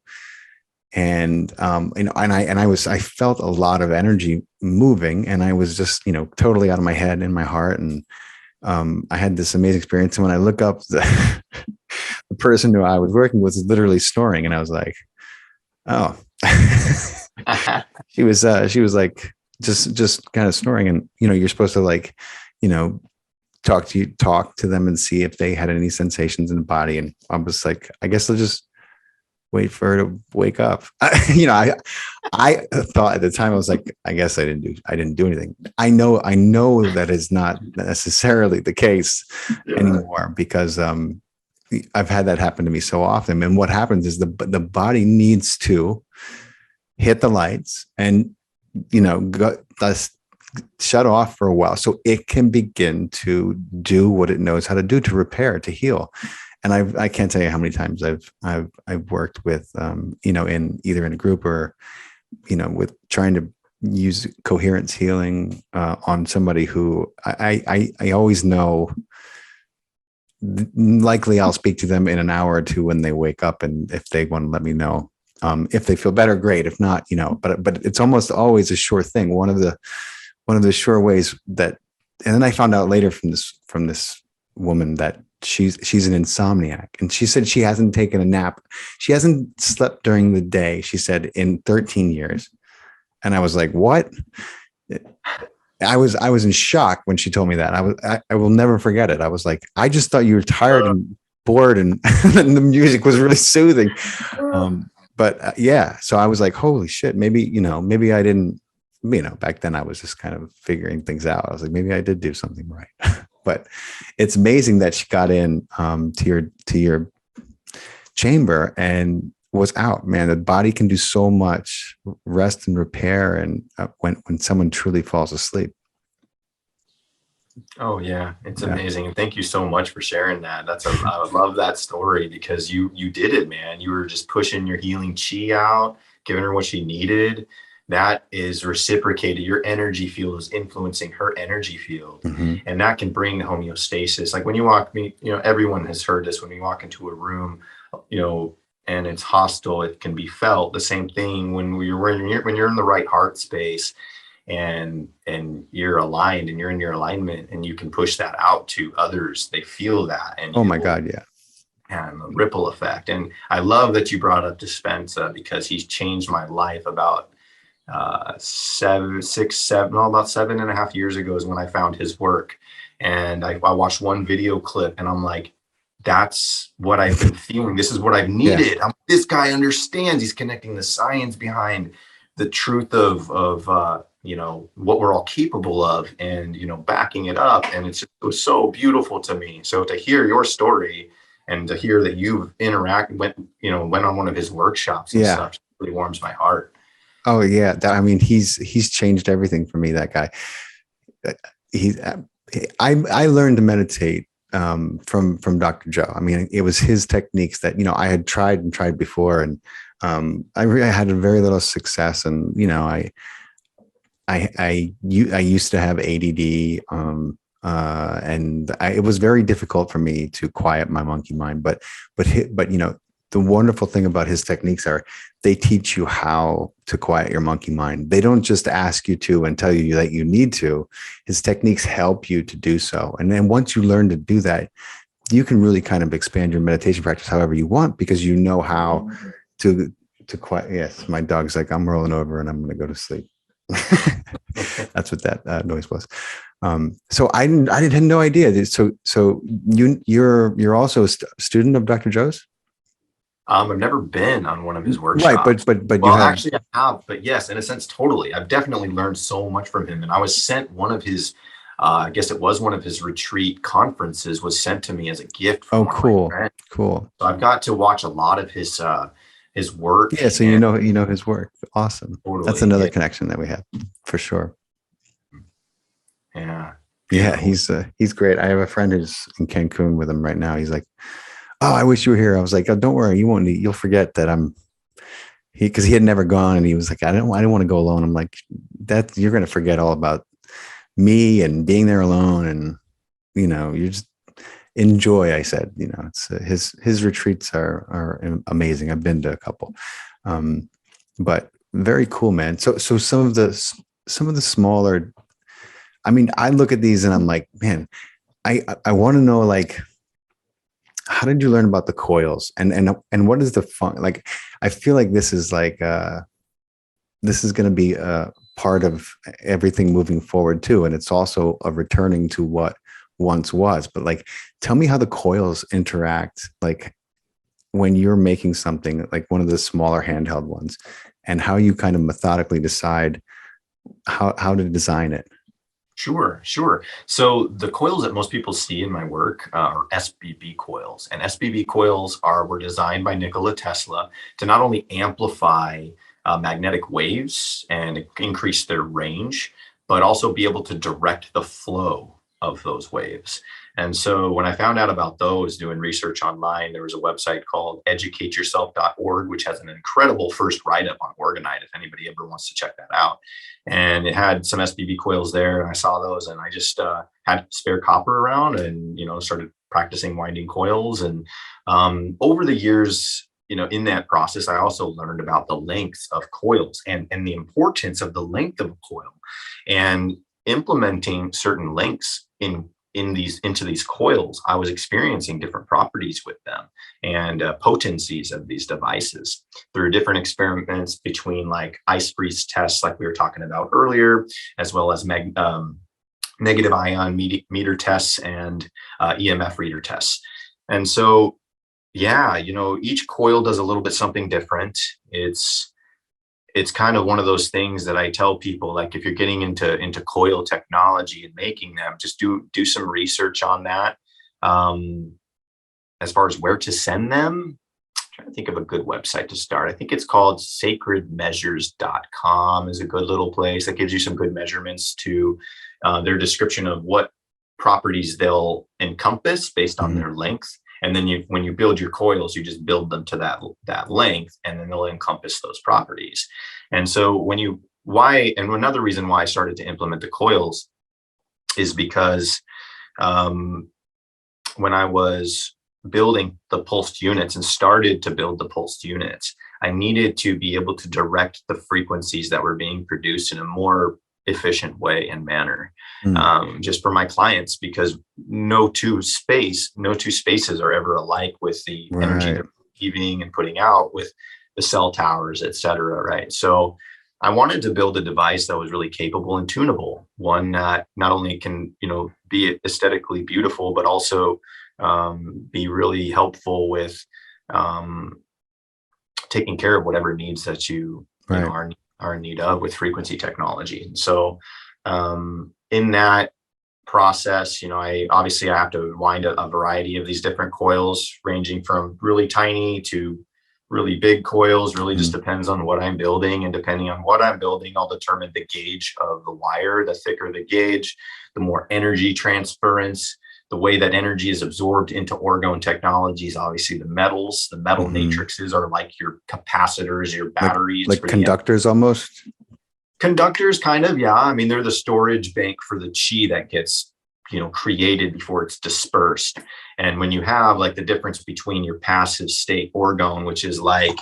And I felt a lot of energy moving, and I was just totally out of my head, in my heart, and I had this amazing experience. And when I look up, the person who I was working with was literally snoring, and I was like, oh. she was like just kind of snoring, and you're supposed to talk to them and see if they had any sensations in the body, and I was like, I guess I'll just wait for her to wake up. I thought at the time, I was like, I guess I didn't do anything. I know that is not necessarily the case anymore, because I've had that happen to me so often. And what happens is the body needs to hit the lights and shut off for a while, so it can begin to do what it knows how to do, to repair, to heal. And I can't tell you how many times I've worked with in either in a group or with trying to use coherence healing on somebody who I always know likely I'll speak to them in an hour or two when they wake up, and if they want to let me know if they feel better, great. If not, but it's almost always a sure thing. One of the sure ways that, and then I found out later from this woman that she's an insomniac, and she said she hasn't taken a nap. She hasn't slept during the day, she said, in 13 years. And I was like, what? I was in shock when she told me that. I will never forget it. I was like, I just thought you were tired and bored, and, and the music was really soothing. Yeah. So I was like, holy shit, maybe I didn't, back then I was just kind of figuring things out. I was like, maybe I did do something right. But it's amazing that she got in to your chamber and was out. Man, the body can do so much rest and repair, and when someone truly falls asleep. Oh yeah, it's amazing. And thank you so much for sharing that. I love that story, because you did it, man. You were just pushing your healing chi out, giving her what she needed. That is reciprocated. Your energy field is influencing her energy field. Mm-hmm. And that can bring homeostasis. Like when you walk, everyone has heard this, when you walk into a room, and it's hostile, it can be felt. The same thing when you're in the right heart space, and you're aligned, and you're in your alignment, and you can push that out to others. They feel that. And oh my God, yeah. And the ripple effect. And I love that you brought up Dispenza, because he's changed my life about about 7.5 years ago is when I found his work. And I watched one video clip, and I'm like, that's what I've been feeling. This is what I've Yeah. needed. This guy understands. He's connecting the science behind the truth of what we're all capable of, and backing it up. And it was so beautiful to me. So to hear your story and to hear that you've went on one of his workshops and stuff, it really warms my heart. Oh yeah, he's changed everything for me. That guy. I learned to meditate from Dr. Joe. I mean, it was his techniques that I had tried before, and I had very little success. And I used to have ADD, and it was very difficult for me to quiet my monkey mind. But the wonderful thing about his techniques are they teach you how to quiet your monkey mind. They don't just ask you to and tell you that you need to. His techniques help you to do so. And then once you learn to do that, you can really kind of expand your meditation practice however you want, because you know how to quiet. Yes, my dog's like, I'm rolling over and I'm going to go to sleep. That's what that noise was. So I had no idea. So you're also a student of Dr. Joe's? I've never been on one of his workshops. Right, but well, actually I have, but yes, in a sense, totally. I've definitely learned so much from him. And I was sent one of his, I guess it was one of his retreat conferences was sent to me as a gift. From cool. Cool. So I've got to watch a lot of his work. Yeah. So you know his work. Awesome. Totally. That's another connection that we have for sure. Yeah. Yeah. He's great. I have a friend who's in Cancun with him right now. He's like, oh, I wish you were here. I was like, oh, don't worry. You'll forget that because he had never gone, and he was like, I didn't want to go alone. I'm like, you're going to forget all about me and being there alone. And, you just enjoy. I said, it's his retreats are amazing. I've been to a couple, but very cool, man. So some of the smaller, I look at these and I'm like, man, I want to know, like, how did you learn about the coils, and what is the fun? Like, I feel like this is like this is going to be a part of everything moving forward too, and it's also a returning to what once was. But like, tell me how the coils interact, like when you're making something like one of the smaller handheld ones, and how you kind of methodically decide how to design it. Sure. So the coils that most people see in my work are SBB coils, and SBB coils were designed by Nikola Tesla to not only amplify magnetic waves and increase their range, but also be able to direct the flow of those waves. And so when I found out about those, doing research online, there was a website called educateyourself.org, which has an incredible first write-up on Orgonite, if anybody ever wants to check that out. And it had some SBB coils there, and I saw those, and I just had spare copper around, and started practicing winding coils. And over the years, in that process, I also learned about the lengths of coils and the importance of the length of a coil, and implementing certain lengths into these coils. I was experiencing different properties with them and potencies of these devices through different experiments between like ice freeze tests, like we were talking about earlier, as well as negative ion meter tests and EMF reader tests. And so, yeah, each coil does a little bit something different. It's kind of one of those things that I tell people, like, if you're getting into coil technology and making them, just do some research on that. As far as where to send them, I'm trying to think of a good website to start. I think it's called sacredmeasures.com is a good little place that gives you some good measurements to their description of what properties they'll encompass based on their length. And then when you build your coils, you just build them to that length, and then they'll encompass those properties. And so and another reason why I started to implement the coils is because when I was building the pulsed units and started to build the pulsed units, I needed to be able to direct the frequencies that were being produced in a more efficient way and manner, just for my clients, because no two spaces are ever alike with the energy they're giving and putting out with the cell towers, et cetera. Right. So I wanted to build a device that was really capable and tunable, one that not only can, be aesthetically beautiful, but also be really helpful with taking care of whatever needs that you Right. are in need of with frequency technology. And so in that process, I have to wind a variety of these different coils, ranging from really tiny to really big coils. Really just depends on what I'm building, and depending on what I'm building, I'll determine the gauge of the wire. The thicker the gauge, the more energy transference, the way that energy is absorbed into orgone technologies. Obviously, the metal matrices are like your capacitors, your batteries, like conductors almost. Conductors, kind of, yeah. I mean, they're the storage bank for the chi that gets, created before it's dispersed. And when you have like the difference between your passive state orgone, which is like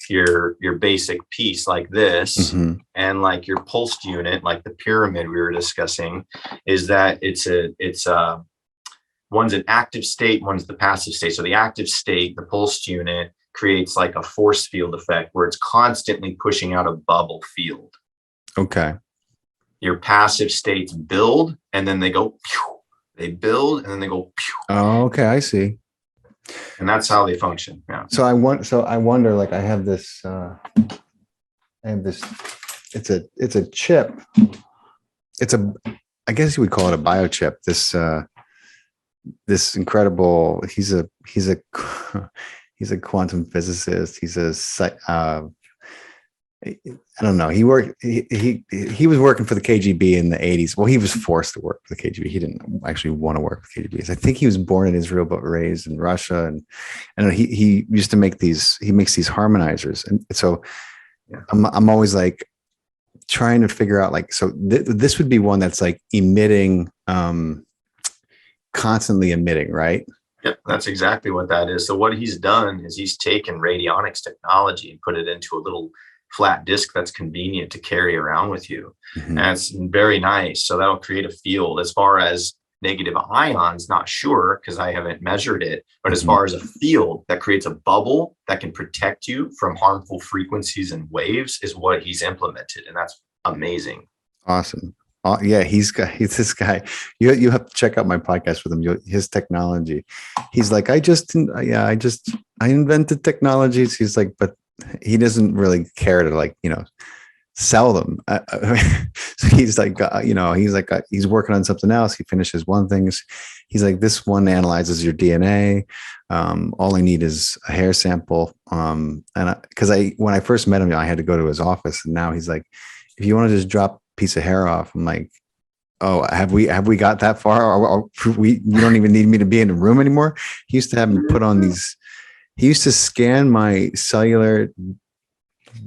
your basic piece like this, and like your pulsed unit, like the pyramid we were discussing, is that it's one's an active state, one's the passive state. So the active state, the pulsed unit, creates like a force field effect where it's constantly pushing out a bubble field. Okay. Your passive states build, and then they go, pew. They build, and then they go, pew. Oh, okay. I see. And that's how they function. Yeah. So I wonder, like, I have this, it's a chip. I guess you would call it a biochip. This incredible, he's a quantum physicist. I don't know. He was working for the KGB in the 80s. Well, he was forced to work for the KGB. He didn't actually want to work for the KGB. I think he was born in Israel, but raised in Russia. And he used to make he makes these harmonizers. And so I'm always like trying to figure out, like, so this would be one that's like emitting, constantly emitting, right? Yep, that's exactly what that is. So what he's done is he's taken radionics technology and put it into a little flat disc that's convenient to carry around with you. And it's very nice. So that'll create a field. As far as negative ions, not sure because I haven't measured it, but as far as a field that creates a bubble that can protect you from harmful frequencies and waves is what he's implemented. And that's amazing. Awesome. Yeah, he's this guy. You have to check out my podcast with him. His technology. He's like, I invented technologies. He's like, but he doesn't really care to, like, sell them. So he's like, he's working on something else. He finishes one thing. He's like, this one analyzes your DNA. All I need is a hair sample. And when I first met him, I had to go to his office, and now he's like, if you want to just drop a piece of hair off, I'm like, oh, have we got that far? Or you don't even need me to be in the room anymore. He used to have me put on these. He used to scan my cellular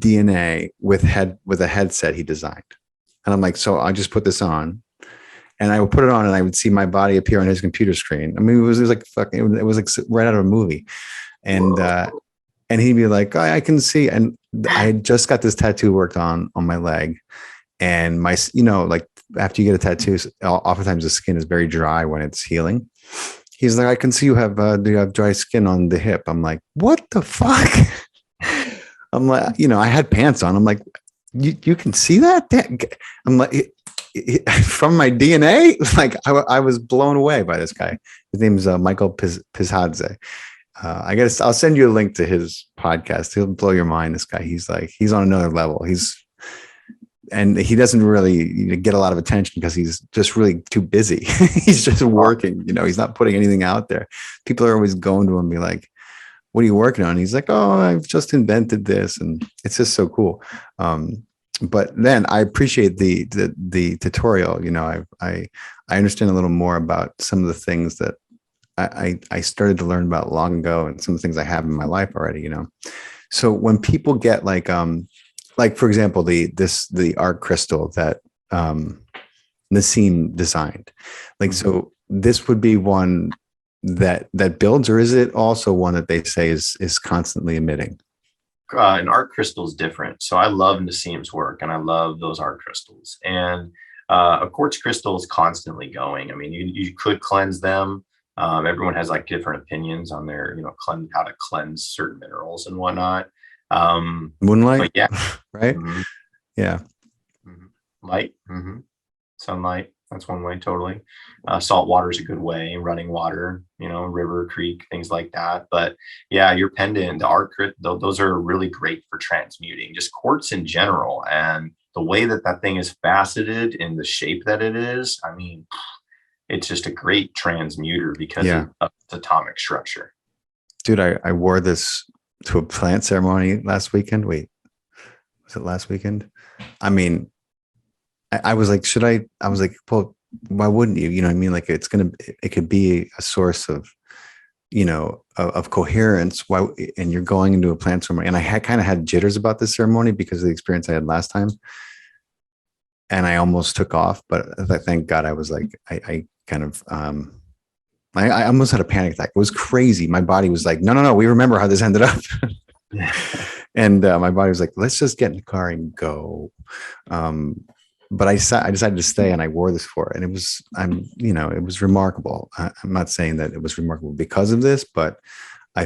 DNA with a headset he designed. And I'm like, so I just put this on, and I would put it on, and I would see my body appear on his computer screen. I mean, it was like fucking, it was like right out of a movie. And he'd be like, I can see. And I had just got this tattoo worked on my leg, and my, like, after you get a tattoo, oftentimes the skin is very dry when it's healing. He's like, I can see you have dry skin on the hip. I'm like, what the fuck? I'm like, I had pants on. I'm like, you can see that? I'm like, from my DNA? Like, I was blown away by this guy. His name's Michael Pizhadze. I'll send you a link to his podcast. He'll blow your mind. This guy, he's on another level. And he doesn't really get a lot of attention because he's just really too busy. He's just working, he's not putting anything out there. People are always going to him and be like, what are you working on? He's like, oh, I've just invented this. And it's just so cool. But then I appreciate the tutorial. I understand a little more about some of the things that I started to learn about long ago, and some of the things I have in my life already, So when people get like for example, the art crystal that Nassim designed, like, so this would be one that builds, or is it also one that they say is constantly emitting? An art crystal is different. So I love Nassim's work, and I love those art crystals. And a quartz crystal is constantly going. I mean, you could cleanse them. Everyone has like different opinions on their, how to cleanse certain minerals and whatnot. Moonlight, but yeah, right? Yeah. Light. Sunlight. That's one way, totally. Salt water is a good way. Running water, river, creek, things like that. But yeah, your pendant, the art crit, those are really great for transmuting. Just quartz in general, and the way that thing is faceted in the shape that it is. I mean, it's just a great transmuter because of its atomic structure. Dude, I wore this to a plant ceremony last weekend. Wait, was it last weekend? I mean, I was like, I was like, well, why wouldn't you? You know what I mean? Like it could be a source of, of coherence. Why? And you're going into a plant ceremony. And I kind of had jitters about this ceremony because of the experience I had last time. And I almost took off, but thank God I was like, I kind of, I almost had a panic attack. It was crazy. My body was like, no, we remember how this ended up. And my body was like, let's just get in the car and go. But I decided to stay, and I wore this for it. And it was remarkable. I'm not saying that it was remarkable because of this, but I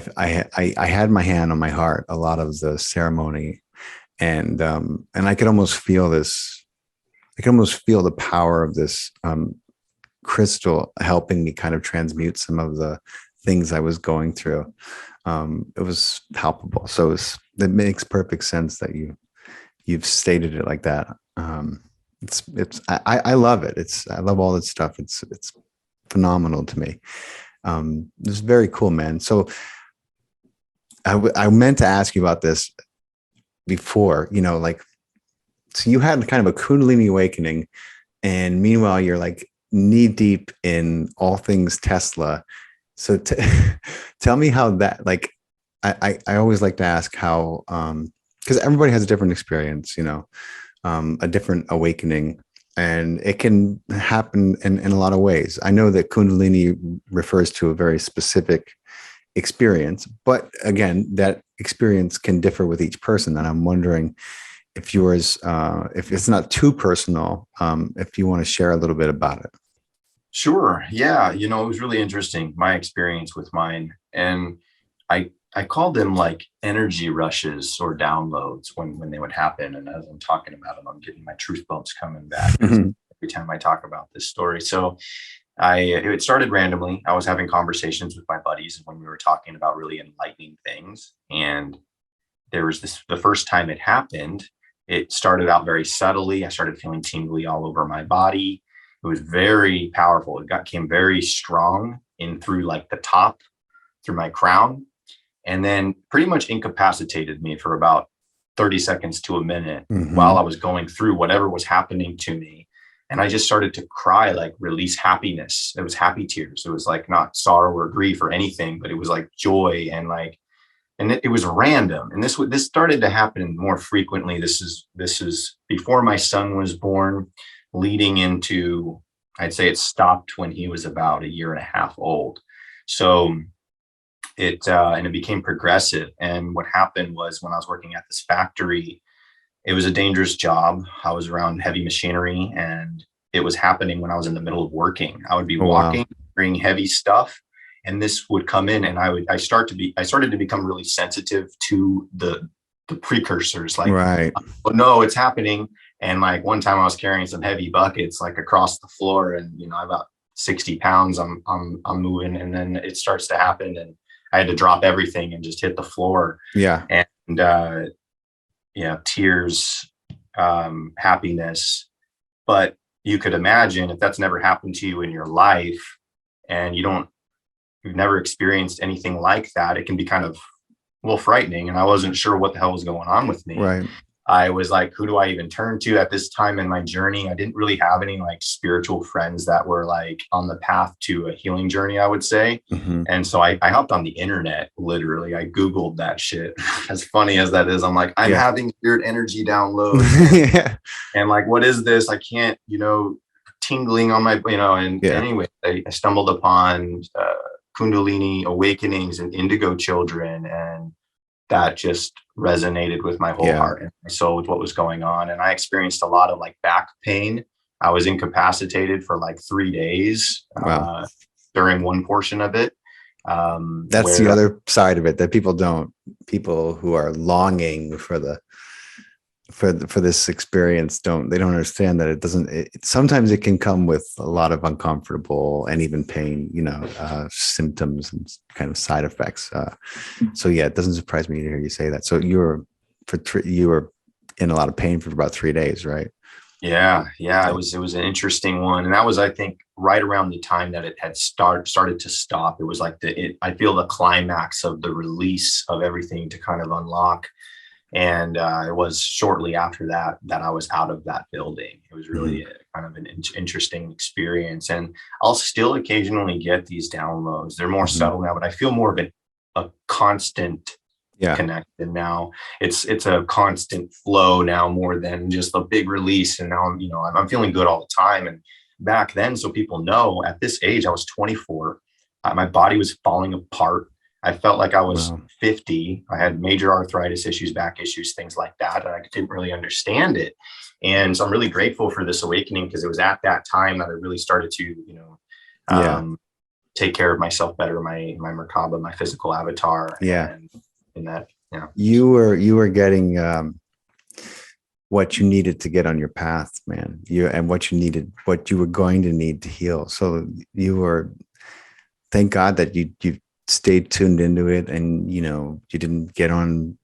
had my hand on my heart a lot of the ceremony, and I could almost feel this. I can almost feel the power of this crystal helping me kind of transmute some of the things I was going through. It was palpable. So it makes perfect sense that you've stated it like that. I love it. I love all that stuff. It's phenomenal to me. It's very cool, man. So I meant to ask you about this before, so you had kind of a Kundalini awakening, and meanwhile you're like knee deep in all things Tesla. So tell me how that, like, I always like to ask how, because everybody has a different experience, a different awakening, and it can happen in a lot of ways. I know that Kundalini refers to a very specific experience, but again, that experience can differ with each person. And I'm wondering if yours, if it's not too personal, if you want to share a little bit about it. Sure. Yeah. It was really interesting, my experience with mine. And I called them like energy rushes or downloads when they would happen. And as I'm talking about them, I'm getting my truth bumps coming back every time I talk about this story. So it started randomly. I was having conversations with my buddies when we were talking about really enlightening things. And there was the first time it happened, it started out very subtly. I started feeling tingly all over my body. It was very powerful. It came very strong in through like the top, through my crown, and then pretty much incapacitated me for about 30 seconds to a minute while I was going through whatever was happening to me. And I just started to cry, like release happiness. It was happy tears. It was like not sorrow or grief or anything, but it was like joy and it was random. And this started to happen more frequently. This is before my son was born, leading into, I'd say it stopped when he was about 1.5 years old. So it became progressive. And what happened was, when I was working at this factory, it was a dangerous job. I was around heavy machinery, and it was happening when I was in the middle of working. I would be walking, carrying heavy stuff, and this would come in, and I started to become really sensitive to the precursors, like, right. Oh no, it's happening. And like one time I was carrying some heavy buckets like across the floor, and about 60 pounds I'm moving, and then it starts to happen, and I had to drop everything and just hit the floor. Yeah. And tears, happiness. But you could imagine, if that's never happened to you in your life, and you've never experienced anything like that, it can be kind of frightening. And I wasn't sure what the hell was going on with me. Right. I was like, who do I even turn to at this time in my journey? I didn't really have any like spiritual friends that were like on the path to a healing journey, I would say. And so I hopped on the internet, literally. I Googled that shit. As funny as that is, I'm like, I'm having weird energy downloads. And like, what is this? I can't, tingling on my, anyway, I stumbled upon Kundalini awakenings and indigo children, and that just resonated with my whole heart and my soul with what was going on. And I experienced a lot of like back pain. I was incapacitated for like 3 days during one portion of it. That's the other side of it that people who are longing for the for this experience they don't understand that it doesn't, sometimes it can come with a lot of uncomfortable and even pain, symptoms and kind of side effects. So yeah, it doesn't surprise me to hear you say that. So you were in a lot of pain for about 3 days, right? Yeah, it was an interesting one, and that was, I think, right around the time that it had started to stop. It was like I feel the climax of the release of everything to kind of unlock, and it was shortly after that I was out of that building. It was really kind of an interesting experience, and I'll still occasionally get these downloads. They're more subtle now, but I feel more of a constant connected now. It's a constant flow now, more than just a big release. And now I'm feeling good all the time. And back then, so people know, at this age, I was 24. My body was falling apart. I felt like I was 50. I had major arthritis issues, back issues, things like that, and I didn't really understand it. And so I'm really grateful for this awakening, because it was at that time that I really started to take care of myself better, my Merkaba, my physical avatar. And in that, you were getting what you needed to get on your path, man. What you were going to need to heal. So thank God that you stayed tuned into it, and you didn't get on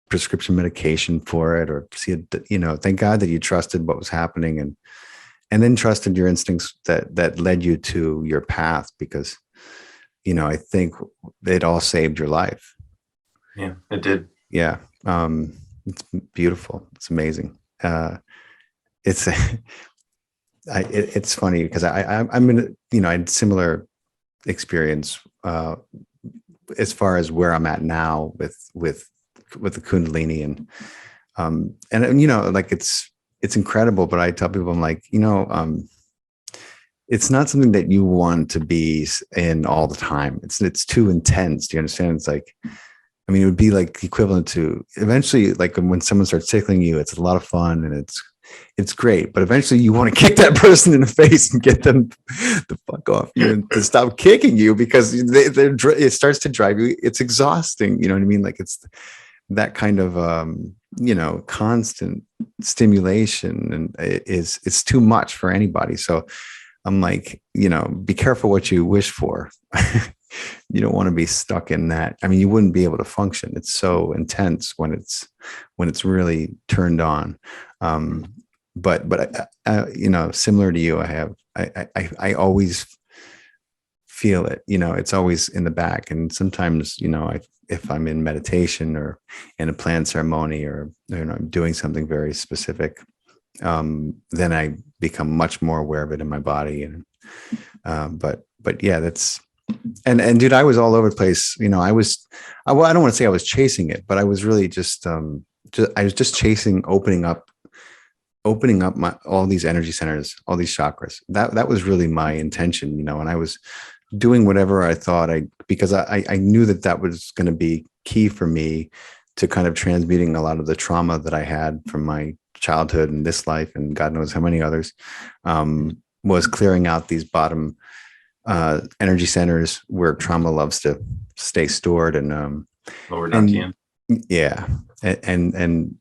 prescription medication for it, or see it. Thank God that you trusted what was happening, and then trusted your instincts that led you to your path, because I think it all saved your life. Yeah, it did. Yeah. It's beautiful. It's amazing. It's funny, because I'm in, I had similar experience as far as where I'm at now with the Kundalini, and like it's incredible. But I tell people, I'm like, it's not something that you want to be in all the time. It's too intense. Do you understand? It's like, it would be like equivalent to, eventually, like when someone starts tickling you, it's a lot of fun and it's great. But eventually you want to kick that person in the face and get them the fuck off you and to stop kicking you, because it starts to drive you. It's exhausting. You know what I mean? Like, it's that kind of, constant stimulation, and it's too much for anybody. So I'm like, be careful what you wish for. You don't want to be stuck in that. You wouldn't be able to function. It's so intense when it's really turned on. But similar to you, I always feel it. It's always in the back. And sometimes, if I'm in meditation or in a planned ceremony, or I'm doing something very specific, then I become much more aware of it in my body. And but yeah, that's. And dude, I was all over the place. I don't want to say I was chasing it, but I was really I was just chasing opening up all these energy centers, all these chakras. That was really my intention, and I was doing whatever I thought because I knew that was going to be key for me to kind of transmuting a lot of the trauma that I had from my childhood and this life, and God knows how many others, was clearing out these bottom energy centers where trauma loves to stay stored, and lower Dantian. Yeah. And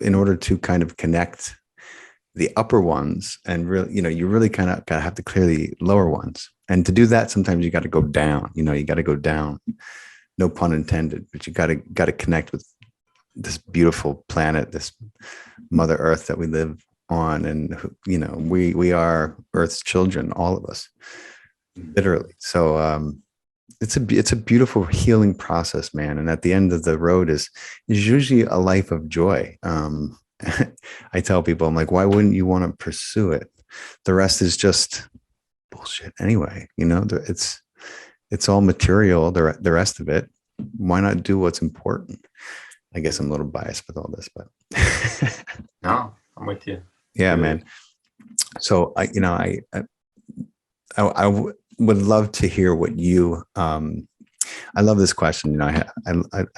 in order to kind of connect the upper ones, and really, you really kind of gotta have to clear the lower ones. And to do that, sometimes you got to go down. You got to go down. No pun intended, but you got to connect with this beautiful planet, this Mother Earth that we live on, and we are Earth's children, all of us, literally. So it's a beautiful healing process, man. And at the end of the road is usually a life of joy. I tell people, I'm like, why wouldn't you want to pursue it? The rest is just bullshit anyway. It's all material, the rest of it. Why not do what's important? I guess I'm a little biased with all this, but no, I'm with you. Yeah, man. So I would love to hear what you. I love this question. I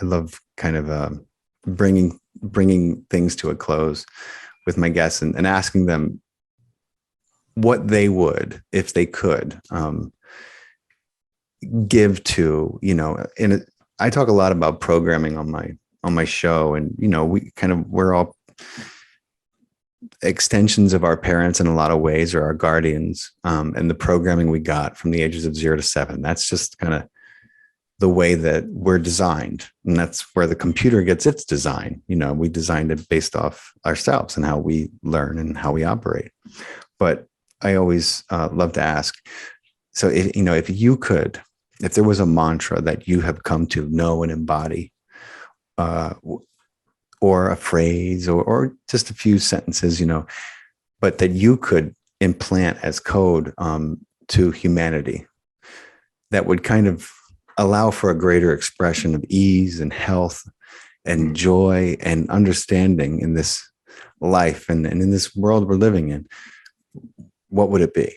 love kind of bringing things to a close with my guests, and asking them what they would, if they could, give to. I talk a lot about programming on on my show, and we're all extensions of our parents in a lot of ways, or our guardians, and the programming we got from the ages of 0 to 7. That's just kind of the way that we're designed, and that's where the computer gets its design. We designed it based off ourselves and how we learn and how we operate. But I always love to ask, so if there was a mantra that you have come to know and embody, or a phrase, or just a few sentences, but that you could implant as code to humanity, that would kind of allow for a greater expression of ease and health and joy and understanding in this life and in this world we're living in, what would it be?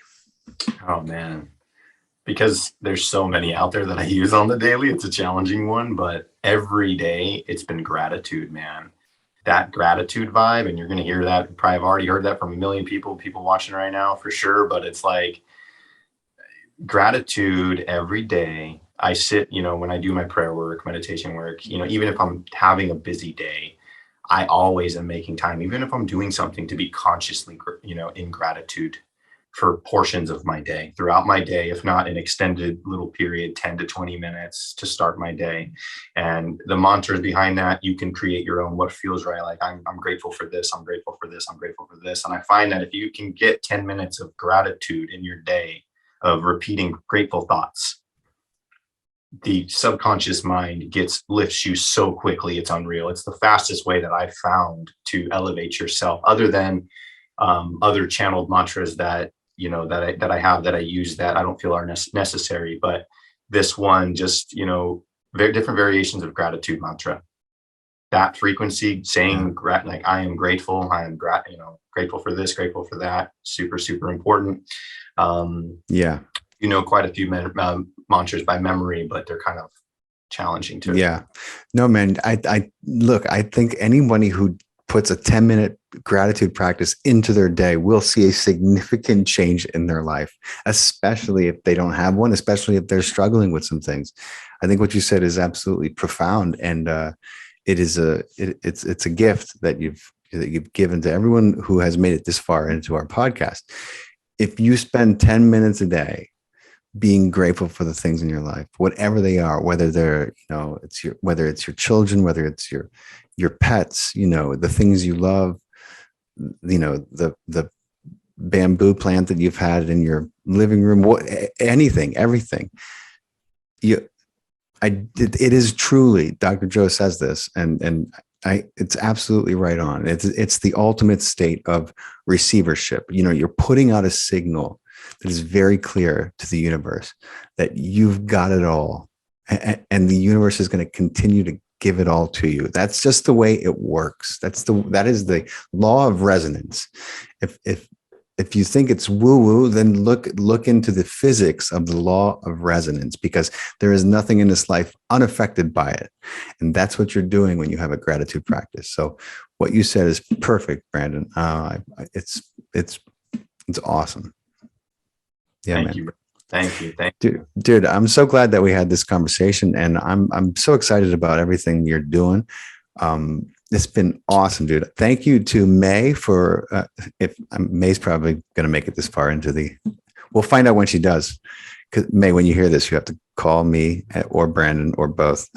Oh man, because there's so many out there that I use on the daily, it's a challenging one, but every day it's been gratitude, man. That gratitude vibe, and you're going to hear that. Probably have already heard that from a million people watching right now for sure. But it's like gratitude every day. I sit, when I do my prayer work, meditation work, even if I'm having a busy day, I always am making time, even if I'm doing something, to be consciously, in gratitude for portions of my day, throughout my day, if not an extended little period, 10 to 20 minutes to start my day. And the mantras behind that, you can create your own, what feels right. Like I'm grateful for this. I'm grateful for this. I'm grateful for this. And I find that if you can get 10 minutes of gratitude in your day, of repeating grateful thoughts, the subconscious mind lifts you so quickly. It's unreal. It's the fastest way that I've found to elevate yourself, other than other channeled mantras that I use that I don't feel are necessary. But this one, just very different variations of gratitude mantra. That frequency, saying like I am grateful, I am grateful for this, grateful for that, super, super important. Quite a few mantras by memory, but they're kind of challenging too. Yeah, no, man. I think anybody who puts a 10-minute gratitude practice into their day will see a significant change in their life, especially if they don't have one, especially if they're struggling with some things. I think what you said is absolutely profound, and it's a gift that you've given to everyone who has made it this far into our podcast. If you spend 10 minutes a day being grateful for the things in your life, whatever they are, whether they're, whether it's your children, whether it's your pets, the things you love, the bamboo plant that you've had in your living room, everything. It is truly, Dr. Joe says this, and it's absolutely right on. It's the ultimate state of receivership. You're putting out a signal that is very clear to the universe that you've got it all, and the universe is going to continue to give it all to you. That's just the way it works. That is the law of resonance. If you think it's woo-woo, then look into the physics of the law of resonance, because there is nothing in this life unaffected by it. And that's what you're doing when you have a gratitude practice. So what you said is perfect, Brandon. It's awesome. Yeah, Thank you. Thank you. Dude, I'm so glad that we had this conversation, and I'm so excited about everything you're doing. It's been awesome, dude. Thank you to May for, May's probably going to make it this far we'll find out when she does. Because May, when you hear this, you have to call me or Brandon or both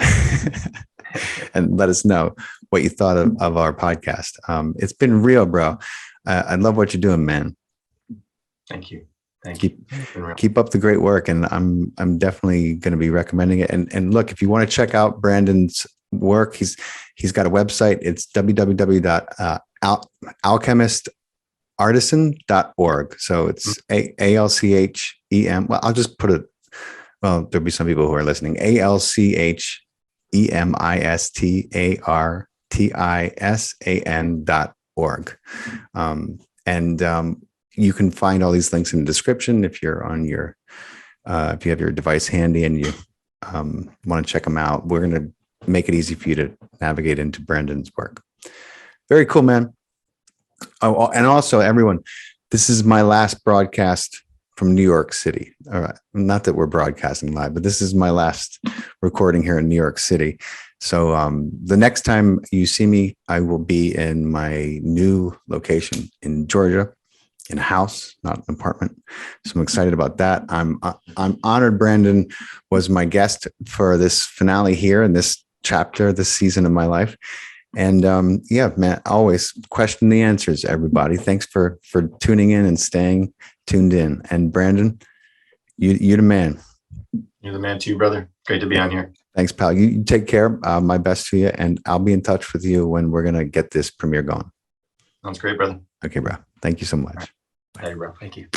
and let us know what you thought of our podcast. It's been real, bro. I love what you're doing, man. Thank you. Keep up the great work, and I'm definitely going to be recommending it. And look, if you want to check out Brandon's work, he's got a website. It's www.alchemistartisan.org. So it's ALCHEM. Well, I'll just put it. Well, there'll be some people who are listening. ALCHEMISTARTISAN.org. You can find all these links in the description if you're on if you have your device handy and you want to check them out. We're going to make it easy for you to navigate into Brandon's work. Very cool, man. Oh, and also, everyone, this is my last broadcast from New York City. All right. Not that we're broadcasting live, but this is my last recording here in New York City. So the next time you see me, I will be in my new location in Georgia, in a house, not an apartment. So I'm excited about that. I'm honored Brandon was my guest for this finale here in this chapter, this season of my life. And yeah, man, always question the answers, everybody. Thanks for tuning in and staying tuned in. And Brandon, you're the man. You're the man too, brother. Great to be on here. Thanks, pal. You take care. My best to you. And I'll be in touch with you when we're going to get this premiere going. Sounds great, brother. Okay, bro. Thank you so much. Hey, bro. Thank you.